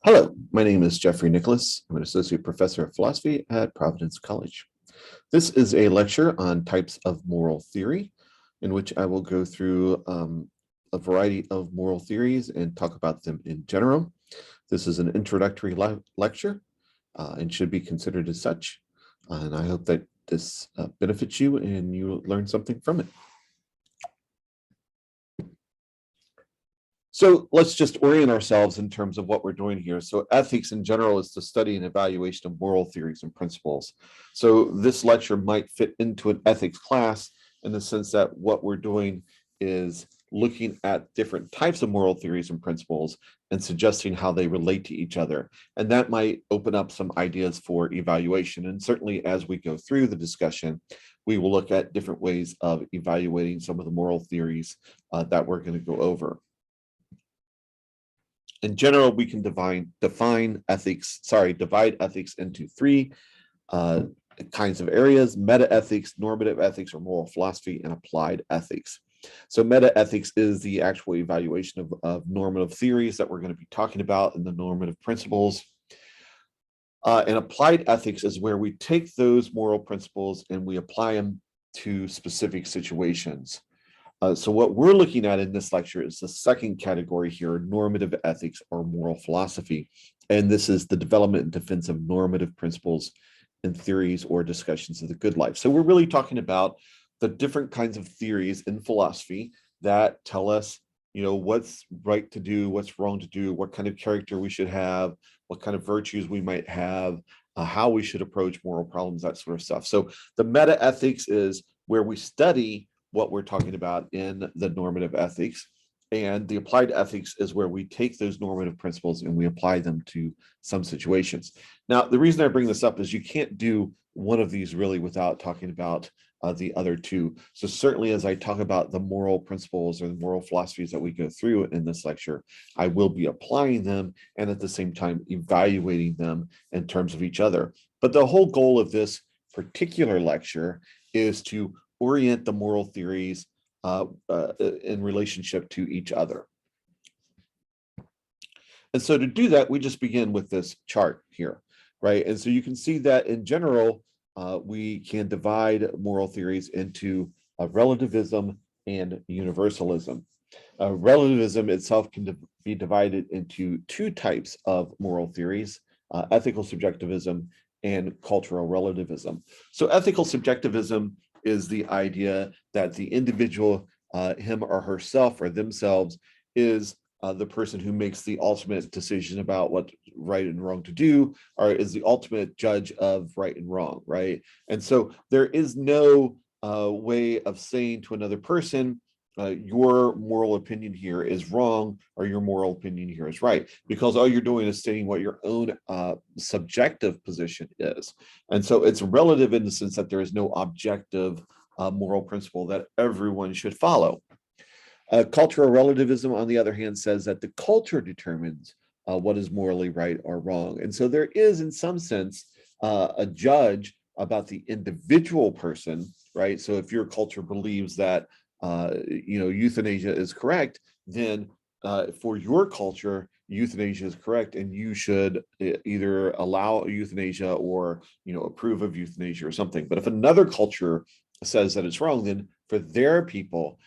Hello, my name is Jeffrey Nicholas. I'm an associate professor of philosophy at Providence College. This is a lecture on types of moral theory, in which I will go through a variety of moral theories and talk about them in general. This is an introductory lecture and should be considered as such. And I hope that this benefits you and you learn something from it. So let's just orient ourselves in terms of what we're doing here. So ethics in general is the study and evaluation of moral theories and principles. So this lecture might fit into an ethics class in the sense that what we're doing is looking at different types of moral theories and principles and suggesting how they relate to each other. And that might open up some ideas for evaluation. And certainly as we go through the discussion, we will look at different ways of evaluating some of the moral theories that we're going to go over. In general, we can divide ethics into three kinds of areas: meta-ethics, normative ethics or moral philosophy, and applied ethics. So meta-ethics is the actual evaluation of normative theories that we're going to be talking about and the normative principles. And applied ethics is where we take those moral principles and we apply them to specific situations. So what we're looking at in this lecture is the second category here, normative ethics or moral philosophy. And this is the development and defense of normative principles and theories or discussions of the good life. So we're really talking about the different kinds of theories in philosophy that tell us, what's right to do, what's wrong to do, what kind of character we should have, what kind of virtues we might have, how we should approach moral problems, that sort of stuff. So the meta ethics is where we study what we're talking about in the normative ethics. And the applied ethics is where we take those normative principles and we apply them to some situations. Now, the reason I bring this up is you can't do one of these really without talking about the other two. So certainly as I talk about the moral principles or the moral philosophies that we go through in this lecture, I will be applying them and at the same time evaluating them in terms of each other. But the whole goal of this particular lecture is to orient the moral theories in relationship to each other. And so to do that, we just begin with this chart here, right? And so you can see that in general, we can divide moral theories into relativism and universalism. Relativism itself can be divided into two types of moral theories, ethical subjectivism and cultural relativism. So ethical subjectivism is the idea that the individual, him or herself or themselves, is the person who makes the ultimate decision about what's right and wrong to do, or is the ultimate judge of right and wrong, right? And so there is no way of saying to another person, your moral opinion here is wrong or your moral opinion here is right, because all you're doing is stating what your own subjective position is. And so it's relative in the sense that there is no objective moral principle that everyone should follow. Cultural relativism, on the other hand, says that the culture determines what is morally right or wrong. And so there is, in some sense, a judge about the individual person, right? So if your culture believes that euthanasia is correct, then for your culture, euthanasia is correct, and you should either allow euthanasia or approve of euthanasia or something. But if another culture says that it's wrong, then for their people,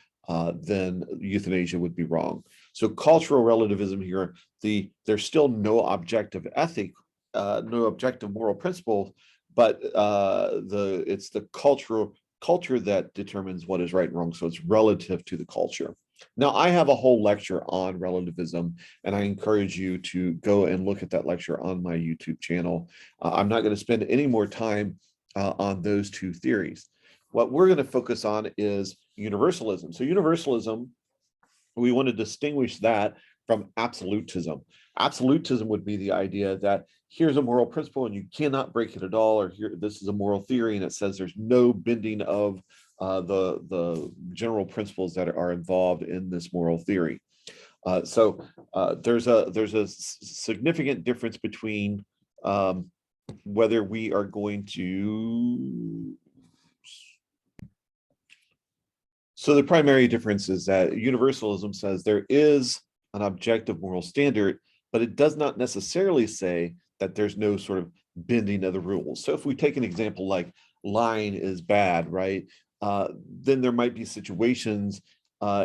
then euthanasia would be wrong. So cultural relativism here, there's still no objective ethic, no objective moral principle, but it's the culture that determines what is right and wrong. So it's relative to the culture. Now, I have a whole lecture on relativism, and I encourage you to go and look at that lecture on my YouTube channel. I'm not going to spend any more time on those two theories. What we're going to focus on is universalism. So universalism, we want to distinguish that from absolutism. Absolutism would be the idea that here's a moral principle and you cannot break it at all, or here this is a moral theory and it says there's no bending of the general principles that are involved in this moral theory. So there's a significant difference between whether we are going to. So the primary difference is that universalism says there is an objective moral standard but it does not necessarily say that there's no sort of bending of the rules. So if we take an example like lying is bad, right? Then there might be situations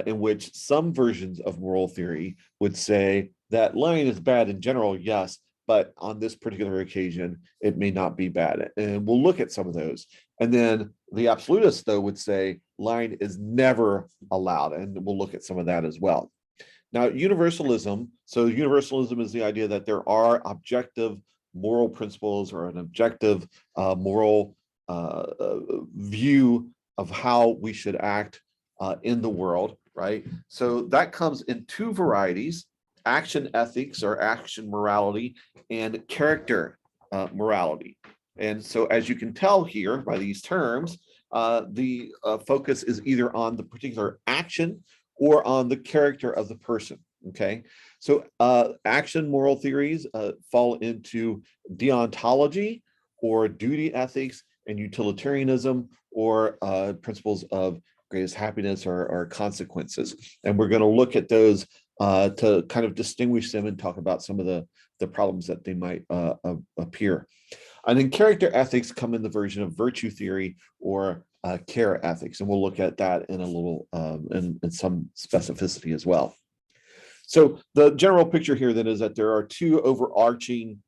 in which some versions of moral theory would say that lying is bad in general, yes, but on this particular occasion, it may not be bad. And we'll look at some of those. And then the absolutists, though, would say lying is never allowed. And we'll look at some of that as well. Now, universalism. So universalism is the idea that there are objective moral principles or an objective moral view of how we should act in the world, right? So that comes in two varieties: action ethics or action morality and character morality. And so as you can tell here by these terms, the focus is either on the particular action or on the character of the person, okay? So action moral theories fall into deontology or duty ethics, and utilitarianism or principles of greatest happiness or consequences. And we're going to look at those to kind of distinguish them and talk about some of the problems that they might appear. And then character ethics come in the version of virtue theory or care ethics, and we'll look at that in a little in some specificity as well. So the general picture here then is that there are two overarching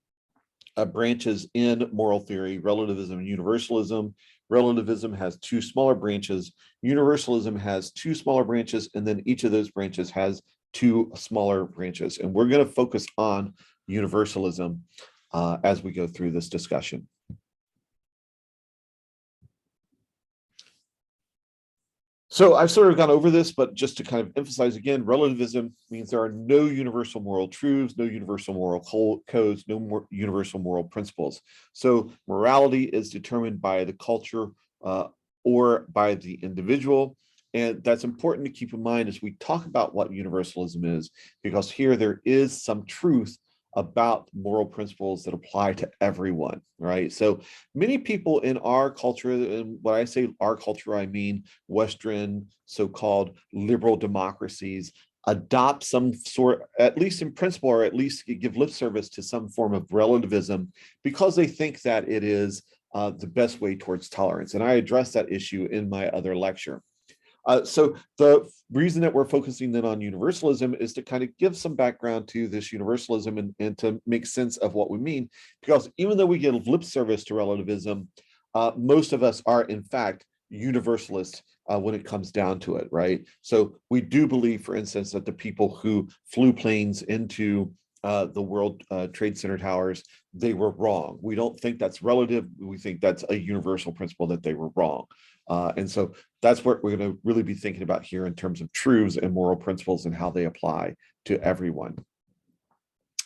branches in moral theory: relativism and universalism. Relativism has two smaller branches. Universalism has two smaller branches, and then each of those branches has two smaller branches. And we're going to focus on universalism as we go through this discussion. So I've sort of gone over this, but just to kind of emphasize again, relativism means there are no universal moral truths, no universal moral codes, no more universal moral principles. So morality is determined by the culture or by the individual. And that's important to keep in mind as we talk about what universalism is, because here there is some truth about moral principles that apply to everyone, right? So many people in our culture, and when I say our culture, I mean Western so-called liberal democracies, adopt some sort, at least in principle, or at least give lip service to some form of relativism because they think that it is the best way towards tolerance. And I addressed that issue in my other lecture. So the reason that we're focusing then on universalism is to kind of give some background to this universalism and to make sense of what we mean, because even though we give lip service to relativism, most of us are in fact universalists when it comes down to it, right? So we do believe, for instance, that the people who flew planes into the World Trade Center towers, they were wrong. We don't think that's relative. We think that's a universal principle that they were wrong. And so that's what we're going to really be thinking about here in terms of truths and moral principles and how they apply to everyone.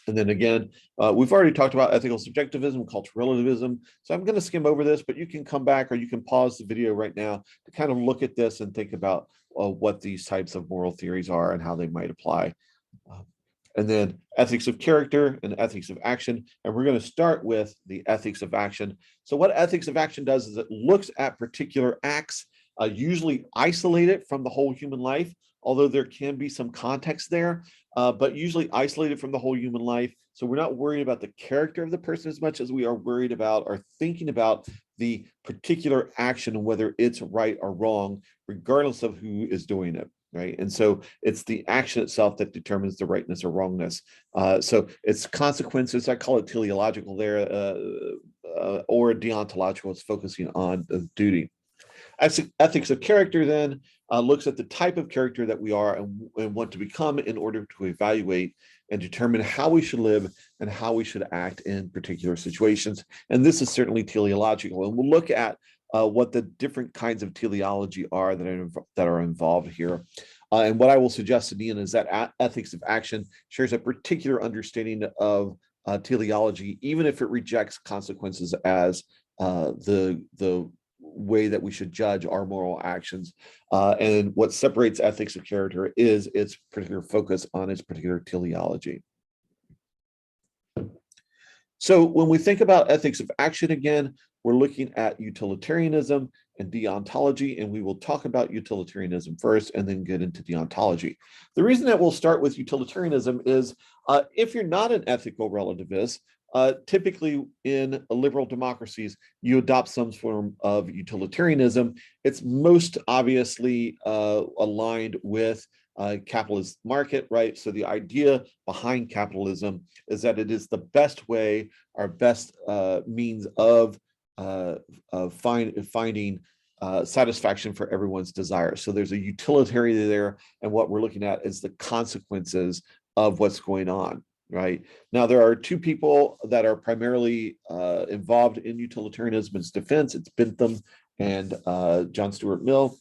And then again, we've already talked about ethical subjectivism, cultural relativism. So I'm going to skim over this, but you can come back or you can pause the video right now to kind of look at this and think about what these types of moral theories are and how they might apply. And then ethics of character and ethics of action. And we're going to start with the ethics of action. So what ethics of action does is it looks at particular acts, usually isolated from the whole human life, although there can be some context there, but usually isolated from the whole human life. So we're not worried about the character of the person as much as we are worried about or thinking about the particular action and whether it's right or wrong, regardless of who is doing it. Right. And so it's the action itself that determines the rightness or wrongness. So it's consequences. I call it teleological there, or deontological. It's focusing on the duty. Ethics of character then looks at the type of character that we are and want to become in order to evaluate and determine how we should live and how we should act in particular situations. And this is certainly teleological. And we'll look at what the different kinds of teleology are that are involved here. And what I will suggest to Dean is that ethics of action shares a particular understanding of teleology, even if it rejects consequences as the way that we should judge our moral actions. And what separates ethics of character is its particular focus on its particular teleology. So when we think about ethics of action again, we're looking at utilitarianism and deontology, and we will talk about utilitarianism first and then get into deontology. The reason that we'll start with utilitarianism is if you're not an ethical relativist, typically in liberal democracies, you adopt some form of utilitarianism. It's most obviously aligned with capitalist market, right? So the idea behind capitalism is that it is the best way or best means of finding satisfaction for everyone's desire. So there's a utilitarian there, and what we're looking at is the consequences of what's going on. Right now, there are two people that are primarily involved in utilitarianism's defense. It's Bentham and John Stuart Mill.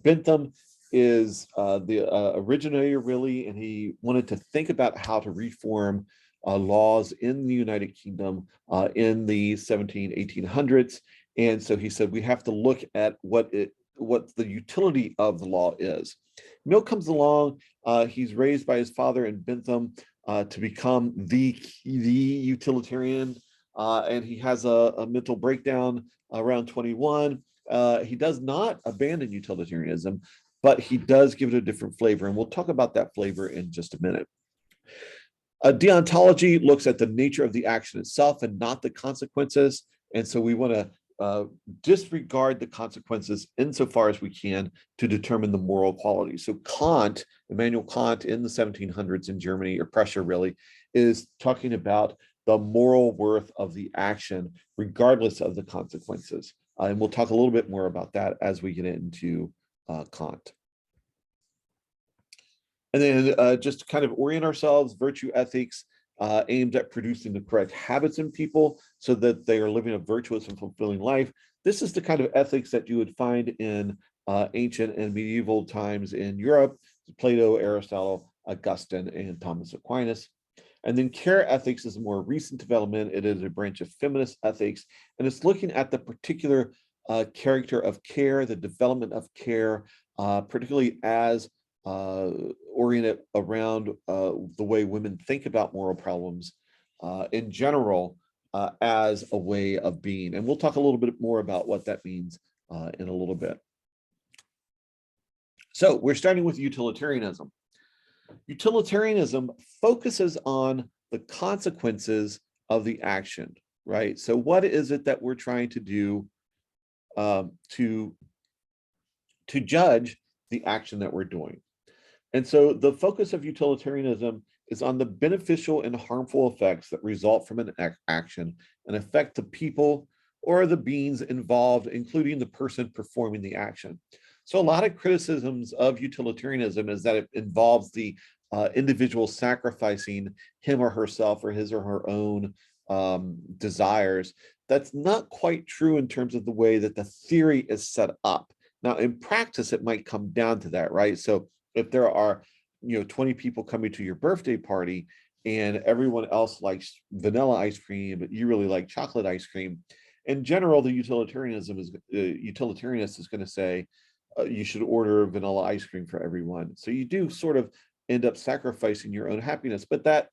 Bentham is the originator, really, and he wanted to think about how to reform laws in the United Kingdom in the 1800s. And so he said, we have to look at what the utility of the law is. Mill comes along. He's raised by his father and Bentham to become the utilitarian, and he has a mental breakdown around 21. He does not abandon utilitarianism, but he does give it a different flavor, and we'll talk about that flavor in just a minute. Deontology looks at the nature of the action itself and not the consequences, and so we want to disregard the consequences insofar as we can to determine the moral quality. So Kant, Immanuel Kant in the 1700s in Germany, or Prussia really, is talking about the moral worth of the action regardless of the consequences. And we'll talk a little bit more about that as we get into Kant. And then just to kind of orient ourselves, virtue ethics aimed at producing the correct habits in people so that they are living a virtuous and fulfilling life. This is the kind of ethics that you would find in ancient and medieval times in Europe: Plato, Aristotle, Augustine, and Thomas Aquinas. And then care ethics is a more recent development. It is a branch of feminist ethics, and it's looking at the particular character of care, the development of care, particularly as oriented around the way women think about moral problems in general as a way of being. And we'll talk a little bit more about what that means in a little bit. So we're starting with utilitarianism. Utilitarianism focuses on the consequences of the action, right? So what is it that we're trying to do to judge the action that we're doing? And so the focus of utilitarianism is on the beneficial and harmful effects that result from an action and affect the people or the beings involved, including the person performing the action. So a lot of criticisms of utilitarianism is that it involves the individual sacrificing him or herself or his or her own desires. That's not quite true in terms of the way that the theory is set up. Now, in practice, it might come down to that, right? So if there are 20 people coming to your birthday party and everyone else likes vanilla ice cream, but you really like chocolate ice cream, in general, the utilitarianist is going to say you should order vanilla ice cream for everyone. So you do sort of end up sacrificing your own happiness, but that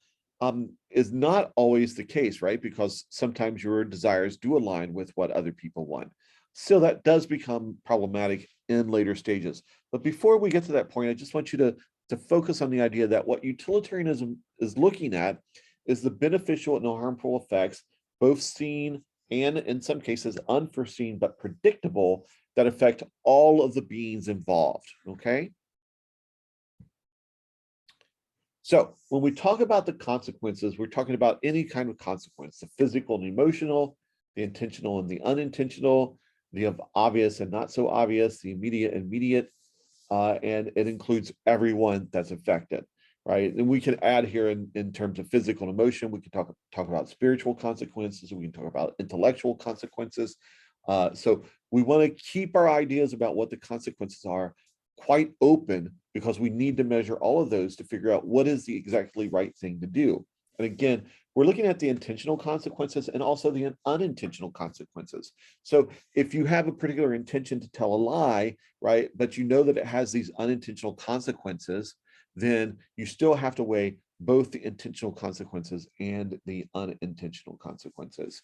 is not always the case, right? Because sometimes your desires do align with what other people want. So that does become problematic in later stages. But before we get to that point, I just want you to focus on the idea that what utilitarianism is looking at is the beneficial and harmful effects, both seen and in some cases unforeseen but predictable, that affect all of the beings involved, okay? So when we talk about the consequences, we're talking about any kind of consequence: the physical and emotional, the intentional and the unintentional, the obvious and not so obvious, the immediate and mediate, and it includes everyone that's affected, right? And we can add here in terms of physical and emotion, we can talk about spiritual consequences, we can talk about intellectual consequences. So we want to keep our ideas about what the consequences are quite open, because we need to measure all of those to figure out what is the exactly right thing to do. And again, we're looking at the intentional consequences and also the unintentional consequences. So if you have a particular intention to tell a lie, right, but you know that it has these unintentional consequences, then you still have to weigh both the intentional consequences and the unintentional consequences.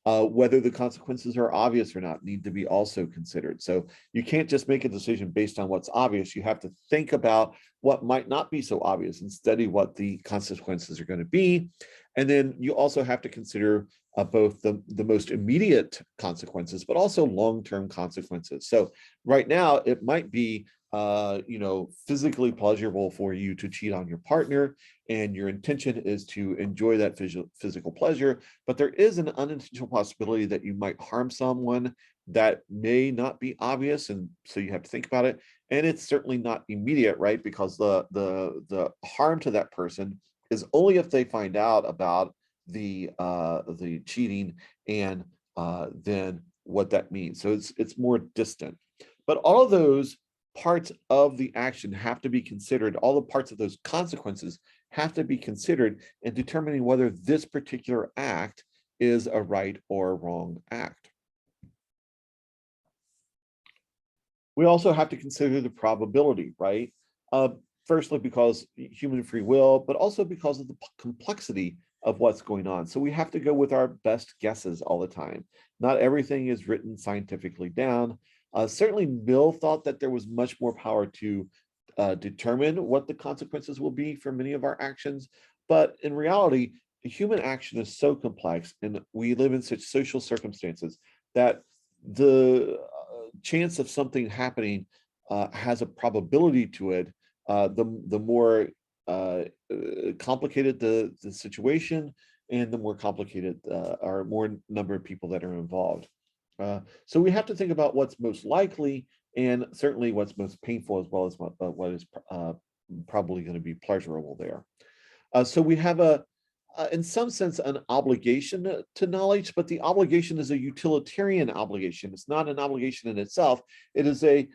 Whether the consequences are obvious or not need to be also considered. So you can't just make a decision based on what's obvious. You have to think about what might not be so obvious and study what the consequences are going to be. And then you also have to consider both the most immediate consequences, but also long-term consequences. So right now, it might be physically pleasurable for you to cheat on your partner, and your intention is to enjoy that physical pleasure, but there is an unintentional possibility that you might harm someone that may not be obvious, and so you have to think about it. And it's certainly not immediate, right? Because the harm to that person is only if they find out about the cheating and then what that means. So it's more distant. But all of those parts of the action have to be considered. All the parts of those consequences have to be considered in determining whether this particular act is a right or a wrong act. We also have to consider the probability, right? Firstly, because human free will, but also because of the complexity of what's going on. So we have to go with our best guesses all the time. Not everything is written scientifically down. Certainly, Mill thought that there was much more power to determine what the consequences will be for many of our actions. But in reality, the human action is so complex, and we live in such social circumstances that the chance of something happening has a probability to it. The more complicated the situation, and the more complicated or more number of people that are involved. So we have to think about what's most likely, and certainly what's most painful, as well as what is probably going to be pleasurable there. So we have in some sense, an obligation to knowledge, but the obligation is a utilitarian obligation. It's not an obligation in itself. It is a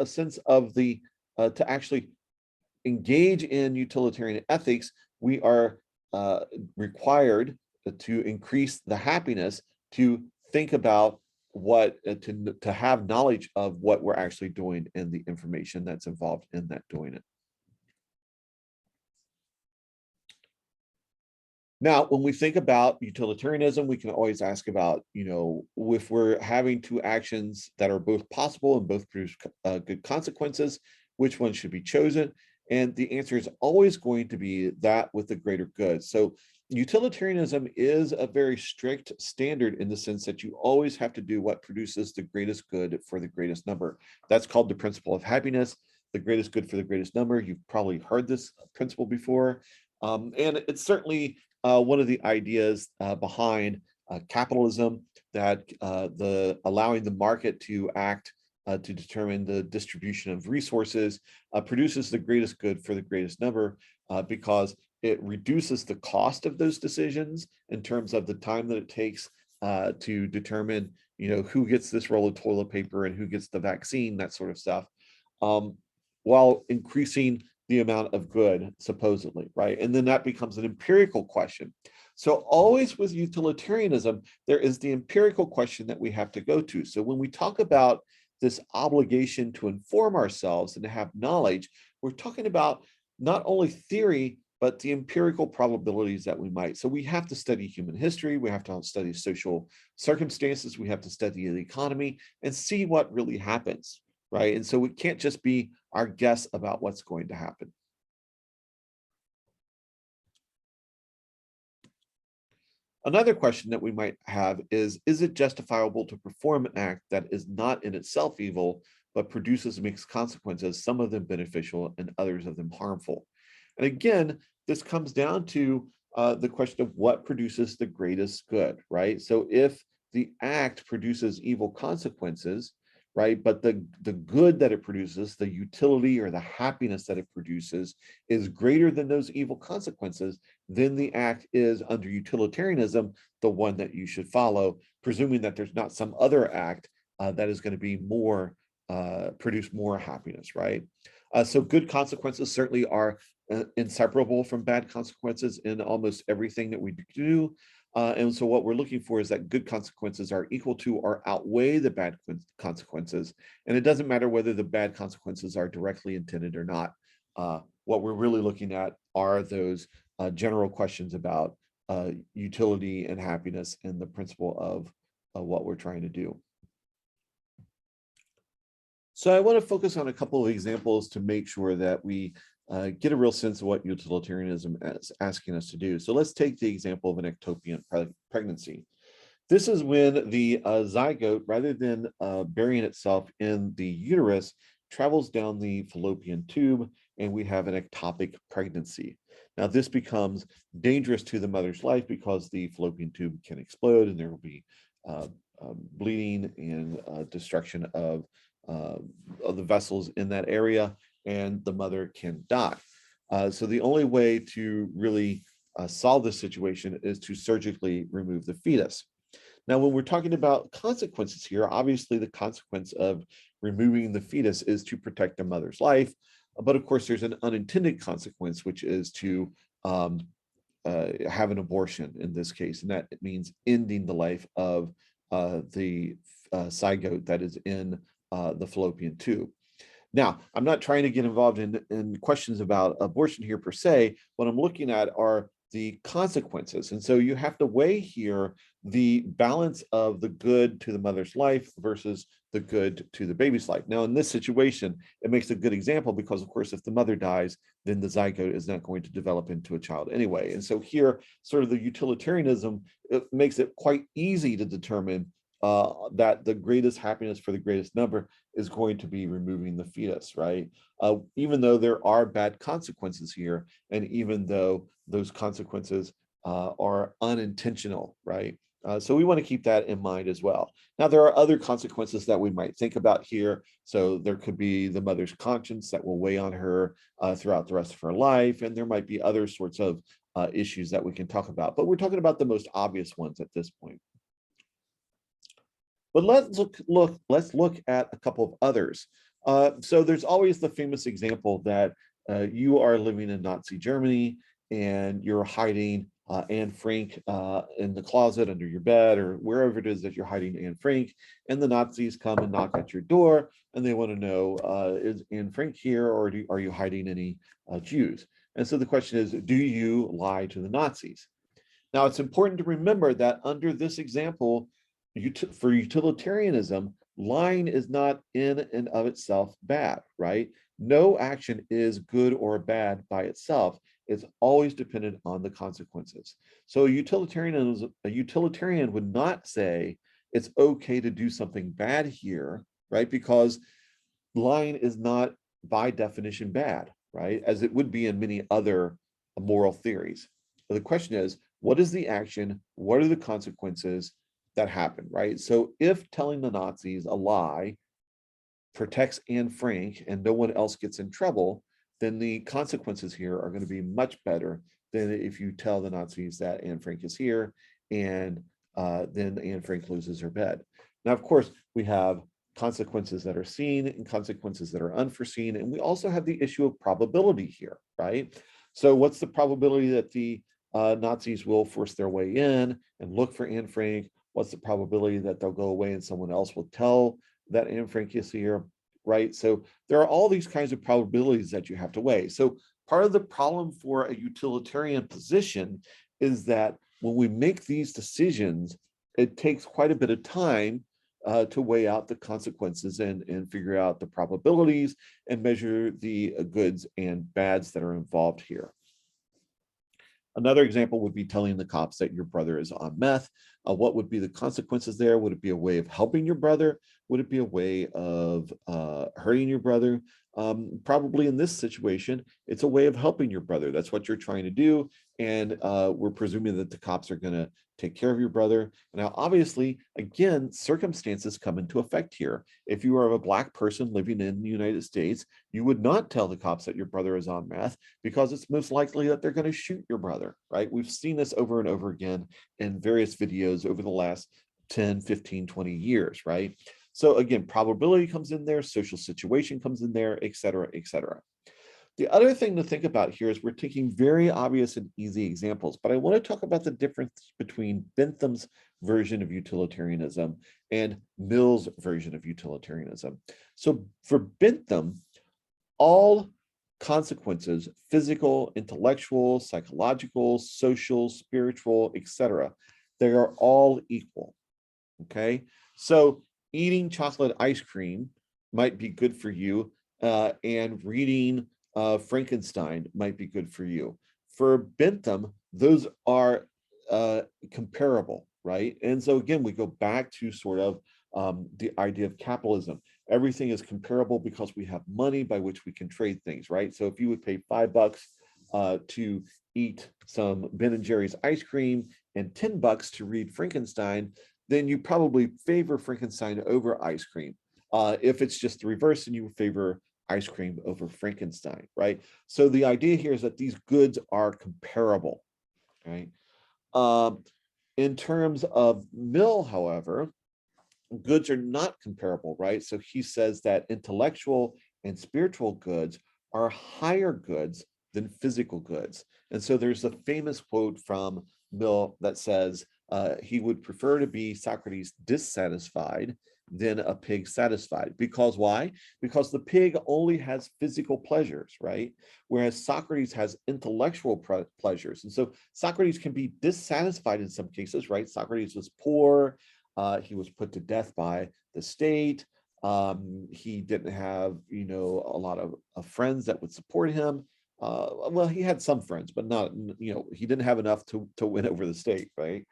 sense of the to actually engage in utilitarian ethics. We are required to increase the happiness, to think about what to have knowledge of what we're actually doing and the information that's involved in that doing it. Now, when we think about utilitarianism, we can always ask about, if we're having two actions that are both possible and both produce good consequences, which one should be chosen? And the answer is always going to be that with the greater good. So utilitarianism is a very strict standard in the sense that you always have to do what produces the greatest good for the greatest number. That's called the principle of happiness, the greatest good for the greatest number. You've probably heard this principle before. And it's certainly one of the ideas behind capitalism, that the allowing the market to act to determine the distribution of resources produces the greatest good for the greatest number, because it reduces the cost of those decisions in terms of the time that it takes to determine, who gets this roll of toilet paper and who gets the vaccine, that sort of stuff, while increasing the amount of good, supposedly, right? And then that becomes an empirical question. So always with utilitarianism, there is the empirical question that we have to go to. So when we talk about this obligation to inform ourselves and to have knowledge, we're talking about not only theory, but the empirical probabilities that we might. So we have to study human history, we have to study social circumstances, we have to study the economy and see what really happens, right? And so it can't just be our guess about what's going to happen. Another question that we might have is it justifiable to perform an act that is not in itself evil, but produces mixed consequences, some of them beneficial and others of them harmful? And again, this comes down to the question of what produces the greatest good, right? So if the act produces evil consequences, right, but the good that it produces, the utility or the happiness that it produces is greater than those evil consequences, then the act is, under utilitarianism, the one that you should follow, presuming that there's not some other act that is going to be more produce more happiness, right? So good consequences certainly are inseparable from bad consequences in almost everything that we do. And so what we're looking for is that good consequences are equal to or outweigh the bad consequences. And it doesn't matter whether the bad consequences are directly intended or not. What we're really looking at are those general questions about utility and happiness and the principle of what we're trying to do. So I want to focus on a couple of examples to make sure that we get a real sense of what utilitarianism is asking us to do. So let's take the example of an ectopic pregnancy. This is when the zygote, rather than burying itself in the uterus, travels down the fallopian tube, and we have an ectopic pregnancy. Now, this becomes dangerous to the mother's life because the fallopian tube can explode, and there will be bleeding and destruction of the vessels in that area, and the mother can die. So the only way to really solve this situation is to surgically remove the fetus. Now, when we're talking about consequences here, obviously the consequence of removing the fetus is to protect the mother's life. But of course, there's an unintended consequence, which is to have an abortion in this case. And that means ending the life of the zygote that is in the fallopian tube. Now, I'm not trying to get involved in questions about abortion here per se. What I'm looking at are the consequences. And so you have to weigh here the balance of the good to the mother's life versus the good to the baby's life. Now, in this situation, it makes a good example because, of course, if the mother dies, then the zygote is not going to develop into a child anyway. And so here, sort of the utilitarianism, it makes it quite easy to determine that the greatest happiness for the greatest number is going to be removing the fetus, right? Even though there are bad consequences here, and even though those consequences are unintentional, right? So we want to keep that in mind as well. Now, there are other consequences that we might think about here. So there could be the mother's conscience that will weigh on her throughout the rest of her life, and there might be other sorts of issues that we can talk about. But we're talking about the most obvious ones at this point. But let's look at a couple of others. So there's always the famous example that you are living in Nazi Germany and you're hiding Anne Frank in the closet under your bed or wherever it is that you're hiding Anne Frank, and the Nazis come and knock at your door and they want to know, is Anne Frank here, or are you hiding any Jews? And so the question is, do you lie to the Nazis? Now, it's important to remember that under this example, for utilitarianism, lying is not in and of itself bad, right? No action is good or bad by itself. It's always dependent on the consequences. So a utilitarian would not say it's okay to do something bad here, right? Because lying is not by definition bad, right? As it would be in many other moral theories. But the question is, what is the action? What are the consequences that happen, right? So if telling the Nazis a lie protects Anne Frank and no one else gets in trouble, then the consequences here are going to be much better than if you tell the Nazis that Anne Frank is here and then Anne Frank loses her bed. Now, of course, we have consequences that are seen and consequences that are unforeseen. And we also have the issue of probability here, right? So what's the probability that the Nazis will force their way in and look for Anne Frank? What's the probability that they'll go away and someone else will tell that Anne Frank is here, right? So there are all these kinds of probabilities that you have to weigh. So part of the problem for a utilitarian position is that when we make these decisions, it takes quite a bit of time to weigh out the consequences and figure out the probabilities and measure the goods and bads that are involved here. Another example would be telling the cops that your brother is on meth. What would be the consequences there? Would it be a way of helping your brother? Would it be a way of hurting your brother? Probably in this situation, it's a way of helping your brother. That's what you're trying to do. And we're presuming that the cops are going to take care of your brother. Now, obviously, again, circumstances come into effect here. If you are a Black person living in the United States, you would not tell the cops that your brother is on meth because it's most likely that they're going to shoot your brother, right? We've seen this over and over again in various videos over the last 10, 15, 20 years, right? So again, probability comes in there, social situation comes in there, et cetera, et cetera. The other thing to think about here is we're taking very obvious and easy examples, but I want to talk about the difference between Bentham's version of utilitarianism and Mill's version of utilitarianism. So for Bentham, all consequences, physical, intellectual, psychological, social, spiritual, etc. They are all equal. Okay, so eating chocolate ice cream might be good for you, and reading Frankenstein might be good for you. For Bentham, those are comparable, right? And so again, we go back to sort of the idea of capitalism. Everything is comparable because we have money by which we can trade things, right? So if you would pay $5 to eat some Ben and Jerry's ice cream and $10 to read Frankenstein, then you probably favor Frankenstein over ice cream. If it's just the reverse, then you favor ice cream over Frankenstein, right? So the idea here is that these goods are comparable, right? In terms of Mill, however, goods are not comparable, right? So he says that intellectual and spiritual goods are higher goods than physical goods. And so there's a famous quote from Mill that says he would prefer to be Socrates dissatisfied than a pig satisfied. Because why? Because the pig only has physical pleasures, right? Whereas Socrates has intellectual pleasures. And so Socrates can be dissatisfied in some cases, right? Socrates was poor. He was put to death by the state. He didn't have, a lot of friends that would support him. Well, he had some friends, but not, he didn't have enough to win over the state, right?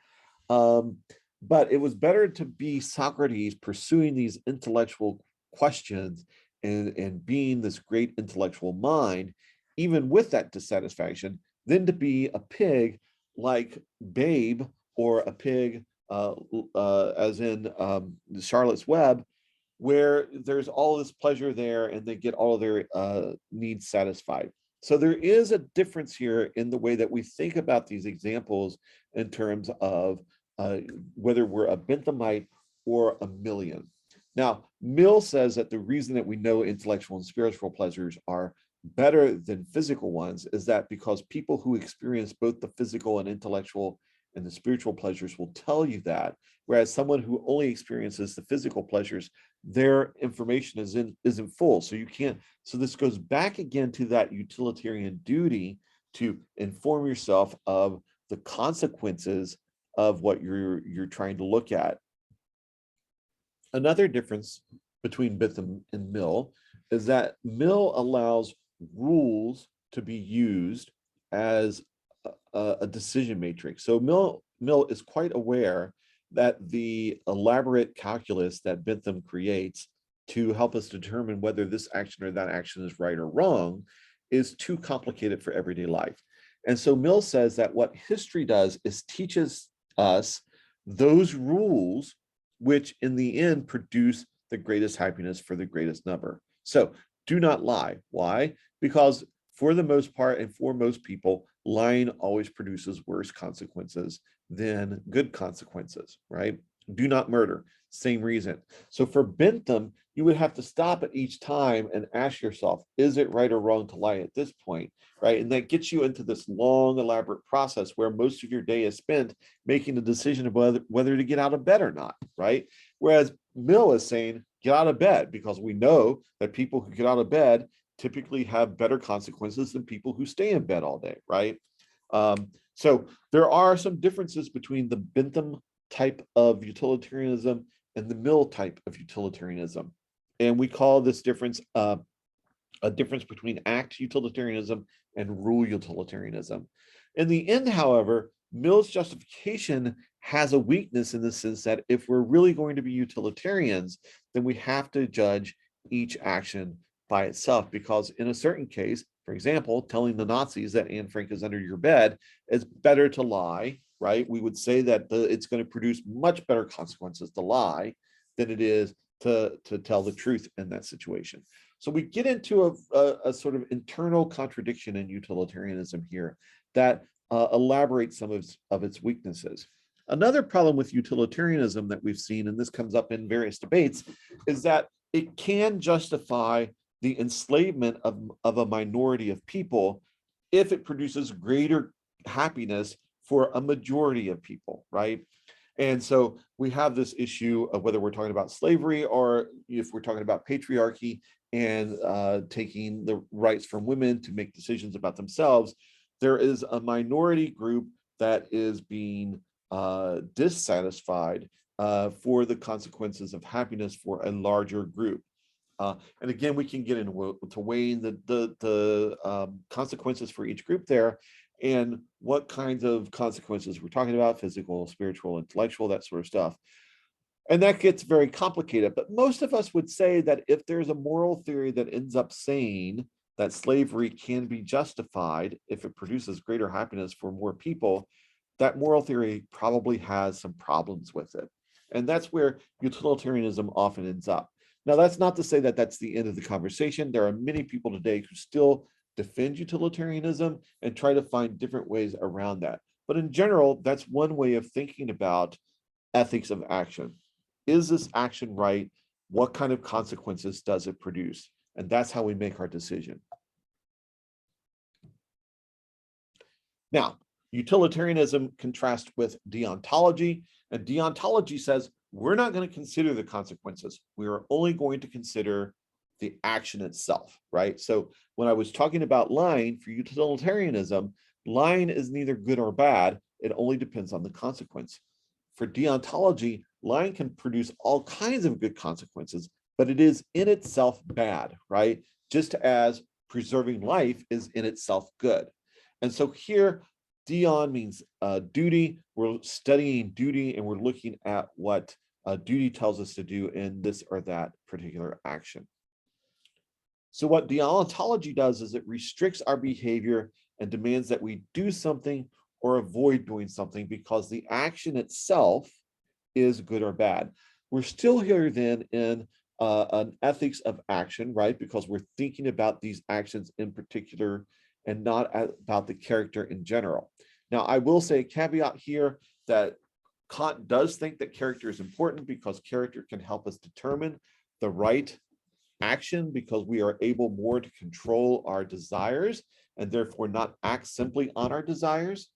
But it was better to be Socrates pursuing these intellectual questions and being this great intellectual mind, even with that dissatisfaction, than to be a pig like Babe, or a pig as in Charlotte's Web, where there's all this pleasure there and they get all of their needs satisfied. So there is a difference here in the way that we think about these examples in terms of whether we're a Benthamite or a Millian. Now, Mill says that the reason that we know intellectual and spiritual pleasures are better than physical ones is that because people who experience both the physical and intellectual and the spiritual pleasures will tell you that, whereas someone who only experiences the physical pleasures, their information isn't full. So you can't, so this goes back again to that utilitarian duty to inform yourself of the consequences of what you're trying to look at. Another difference between Bentham and Mill is that Mill allows rules to be used as a decision matrix. So Mill is quite aware that the elaborate calculus that Bentham creates to help us determine whether this action or that action is right or wrong is too complicated for everyday life. And so Mill says that what history does is teaches us those rules which in the end produce the greatest happiness for the greatest number. So do not lie. Why? Because for the most part and for most people, lying always produces worse consequences than good consequences, right? Do not murder, same reason. So for Bentham, you would have to stop at each time and ask yourself, is it right or wrong to lie at this point, right? And that gets you into this long, elaborate process where most of your day is spent making the decision of whether to get out of bed or not, right? Whereas Mill is saying, get out of bed, because we know that people who get out of bed typically have better consequences than people who stay in bed all day, right? So there are some differences between the Bentham type of utilitarianism and the Mill type of utilitarianism. And we call this difference a difference between act utilitarianism and rule utilitarianism. In the end, however, Mill's justification has a weakness in the sense that if we're really going to be utilitarians, then we have to judge each action by itself, because in a certain case, for example, telling the Nazis that Anne Frank is under your bed is better to lie, right? We would say that it's going to produce much better consequences to lie than it is to tell the truth in that situation. So we get into a sort of internal contradiction in utilitarianism here that elaborates some of its weaknesses. Another problem with utilitarianism that we've seen, and this comes up in various debates, is that it can justify the enslavement of a minority of people if it produces greater happiness for a majority of people, right? And so we have this issue of whether we're talking about slavery or if we're talking about patriarchy and taking the rights from women to make decisions about themselves. There is a minority group that is being dissatisfied for the consequences of happiness for a larger group. And again, we can get into weighing the consequences for each group there and what kinds of consequences we're talking about: physical, spiritual, intellectual, that sort of stuff. And that gets very complicated. But most of us would say that if there's a moral theory that ends up saying that slavery can be justified if it produces greater happiness for more people, that moral theory probably has some problems with it. And that's where utilitarianism often ends up. Now, that's not to say that that's the end of the conversation. There are many people today who still defend utilitarianism and try to find different ways around that. But in general, that's one way of thinking about ethics of action. Is this action right? What kind of consequences does it produce? And that's how we make our decision. Now, utilitarianism contrasts with deontology, and deontology says we're not going to consider the consequences. We are only going to consider the action itself, right? So when I was talking about lying for utilitarianism, lying is neither good or bad. It only depends on the consequence. For deontology, lying can produce all kinds of good consequences, but it is in itself bad, right? Just as preserving life is in itself good. And so here, Deon means duty. We're studying duty and we're looking at what duty tells us to do in this or that particular action. So what deontology does is it restricts our behavior and demands that we do something or avoid doing something because the action itself is good or bad. We're still here then in an ethics of action, right? Because we're thinking about these actions in particular and not about the character in general. Now, I will say a caveat here that Kant does think that character is important because character can help us determine the right action because we are able more to control our desires and therefore not act simply on our desires.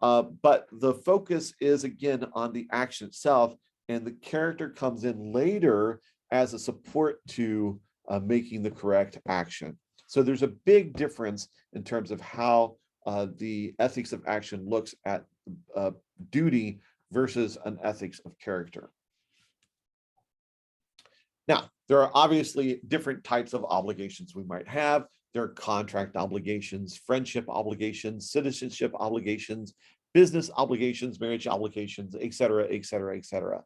But the focus is again on the action itself, and the character comes in later as a support to making the correct action. So there's a big difference in terms of how the ethics of action looks at duty versus an ethics of character. Now, there are obviously different types of obligations we might have. There are contract obligations, friendship obligations, citizenship obligations, business obligations, marriage obligations, et cetera, et cetera, et cetera.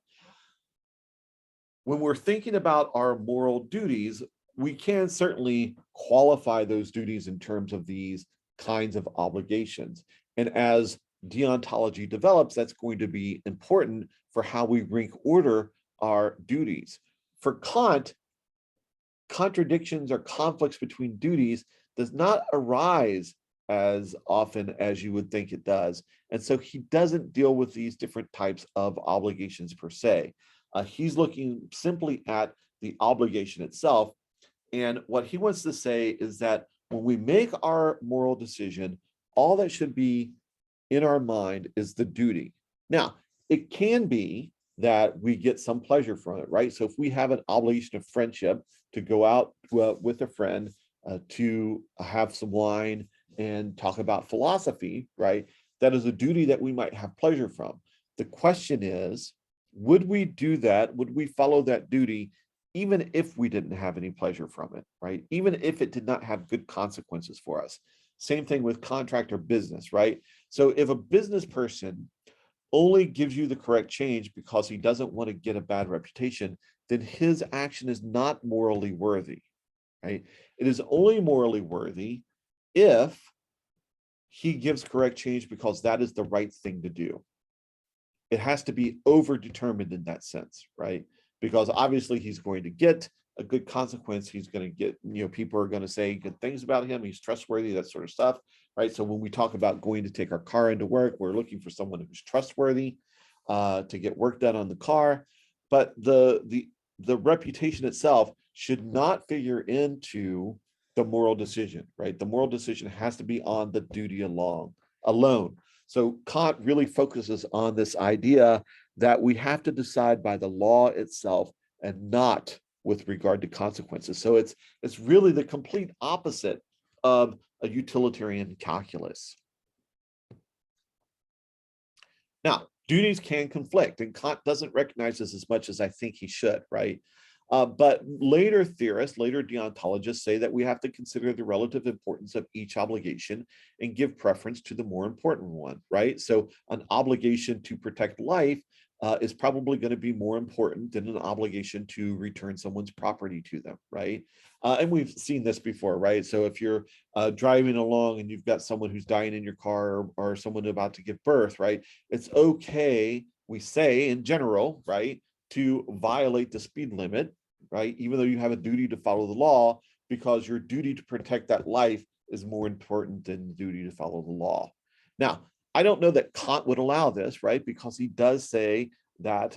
When we're thinking about our moral duties, we can certainly qualify those duties in terms of these kinds of obligations. And as deontology develops, that's going to be important for how we rank order our duties. For Kant, contradictions or conflicts between duties does not arise as often as you would think it does. And so he doesn't deal with these different types of obligations per se. He's looking simply at the obligation itself. And what he wants to say is that when we make our moral decision, all that should be in our mind is the duty. Now, it can be that we get some pleasure from it, right? So if we have an obligation of friendship to go out with a friend to have some wine and talk about philosophy, right? That is a duty that we might have pleasure from. The question is, would we do that? Would we follow that duty even if we didn't have any pleasure from it, right? Even if it did not have good consequences for us. Same thing with contract or business, right? So if a business person only gives you the correct change because he doesn't want to get a bad reputation, then his action is not morally worthy, right? It is only morally worthy if he gives correct change because that is the right thing to do. It has to be overdetermined in that sense, right? Because obviously he's going to get a good consequence. He's going to get, people are going to say good things about him. He's trustworthy, that sort of stuff, right? So when we talk about going to take our car into work, we're looking for someone who's trustworthy to get work done on the car. But the reputation itself should not figure into the moral decision, right? The moral decision has to be on the duty alone. So Kant really focuses on this idea that we have to decide by the law itself and not with regard to consequences. So it's really the complete opposite of a utilitarian calculus. Now, duties can conflict, and Kant doesn't recognize this as much as I think he should, right? But later theorists, later deontologists say that we have to consider the relative importance of each obligation and give preference to the more important one, right? So an obligation to protect life is probably going to be more important than an obligation to return someone's property to them, right? And we've seen this before, right? So if you're driving along and you've got someone who's dying in your car, or someone about to give birth, right? It's okay, we say in general, right, to violate the speed limit, right? Even though you have a duty to follow the law, because your duty to protect that life is more important than the duty to follow the law. Now, I don't know that Kant would allow this, right? Because he does say that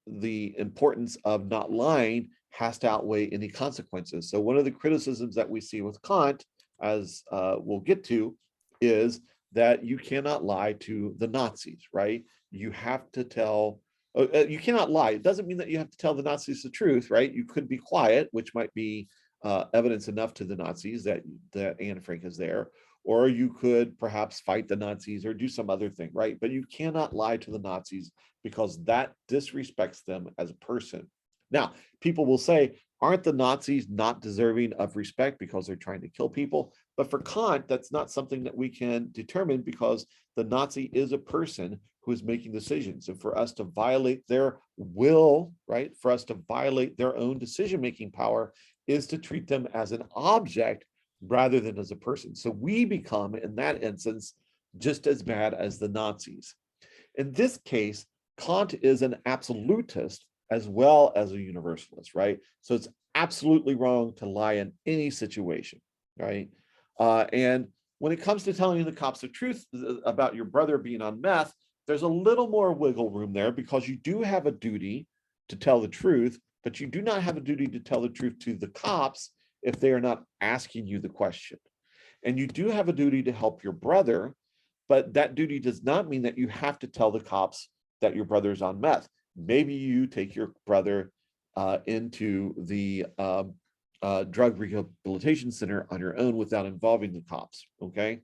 the importance of not lying has to outweigh any consequences. So one of the criticisms that we see with Kant, as we'll get to, is that you cannot lie to the Nazis, right? You have to tell, you cannot lie. It doesn't mean that you have to tell the Nazis the truth, right? You could be quiet, which might be evidence enough to the Nazis that Anne Frank is there, or you could perhaps fight the Nazis or do some other thing, right? But you cannot lie to the Nazis because that disrespects them as a person. Now, people will say, aren't the Nazis not deserving of respect because they're trying to kill people? But for Kant, that's not something that we can determine, because the Nazi is a person who is making decisions. And for us to violate their will, right, for us to violate their own decision-making power is to treat them as an object rather than as a person. So we become, in that instance, just as bad as the Nazis. In this case, Kant is an absolutist as well as a universalist, right? So it's absolutely wrong to lie in any situation, right? And when it comes to telling the cops the truth about your brother being on meth, there's a little more wiggle room there, because you do have a duty to tell the truth, but you do not have a duty to tell the truth to the cops if they are not asking you the question. And you do have a duty to help your brother, but that duty does not mean that you have to tell the cops that your brother's on meth. Maybe you take your brother into the drug rehabilitation center on your own without involving the cops, okay?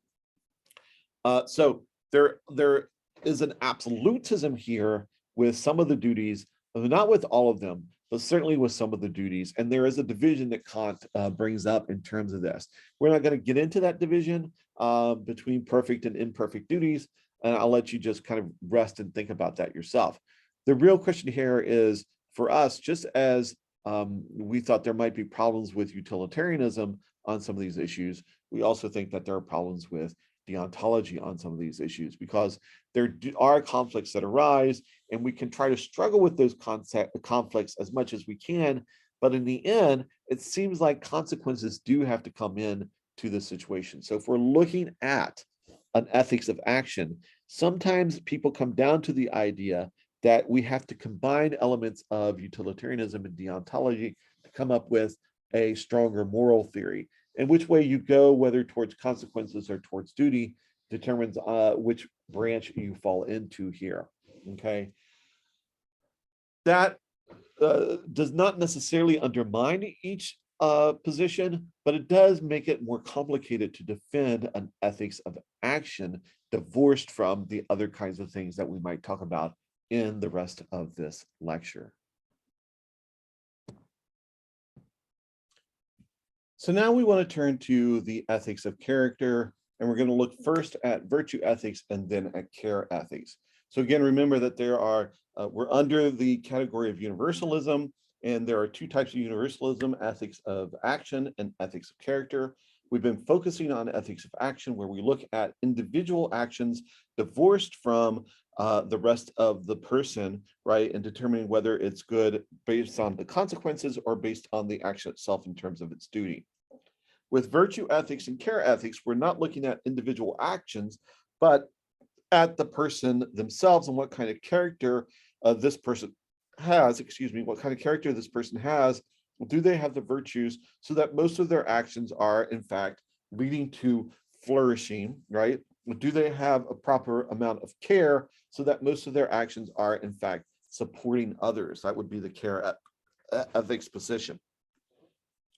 So there is an absolutism here with some of the duties, not with all of them, but certainly with some of the duties. And there is a division that Kant brings up in terms of this. We're not going to get into that division between perfect and imperfect duties, and I'll let you just kind of rest and think about that yourself. The real question here is, for us, just as we thought there might be problems with utilitarianism on some of these issues, we also think that there are problems with deontology on some of these issues, because there are conflicts that arise, and we can try to struggle with those conflicts as much as we can, but in the end, it seems like consequences do have to come in to the situation. So if we're looking at an ethics of action, sometimes people come down to the idea that we have to combine elements of utilitarianism and deontology to come up with a stronger moral theory. And which way you go, whether towards consequences or towards duty, determines which branch you fall into here, okay? That does not necessarily undermine each position, but it does make it more complicated to defend an ethics of action divorced from the other kinds of things that we might talk about in the rest of this lecture. So now we want to turn to the ethics of character, and we're going to look first at virtue ethics and then at care ethics. So again, remember that there are, we're under the category of universalism, and there are two types of universalism: ethics of action and ethics of character. We've been focusing on ethics of action, where we look at individual actions divorced from the rest of the person, right, and determining whether it's good based on the consequences or based on the action itself in terms of its duty. With virtue ethics and care ethics, we're not looking at individual actions, but at the person themselves and what kind of character this person has, what kind of character this person has. Do they have the virtues so that most of their actions are, in fact, leading to flourishing, right? Do they have a proper amount of care so that most of their actions are, in fact, supporting others? That would be the care ethics position.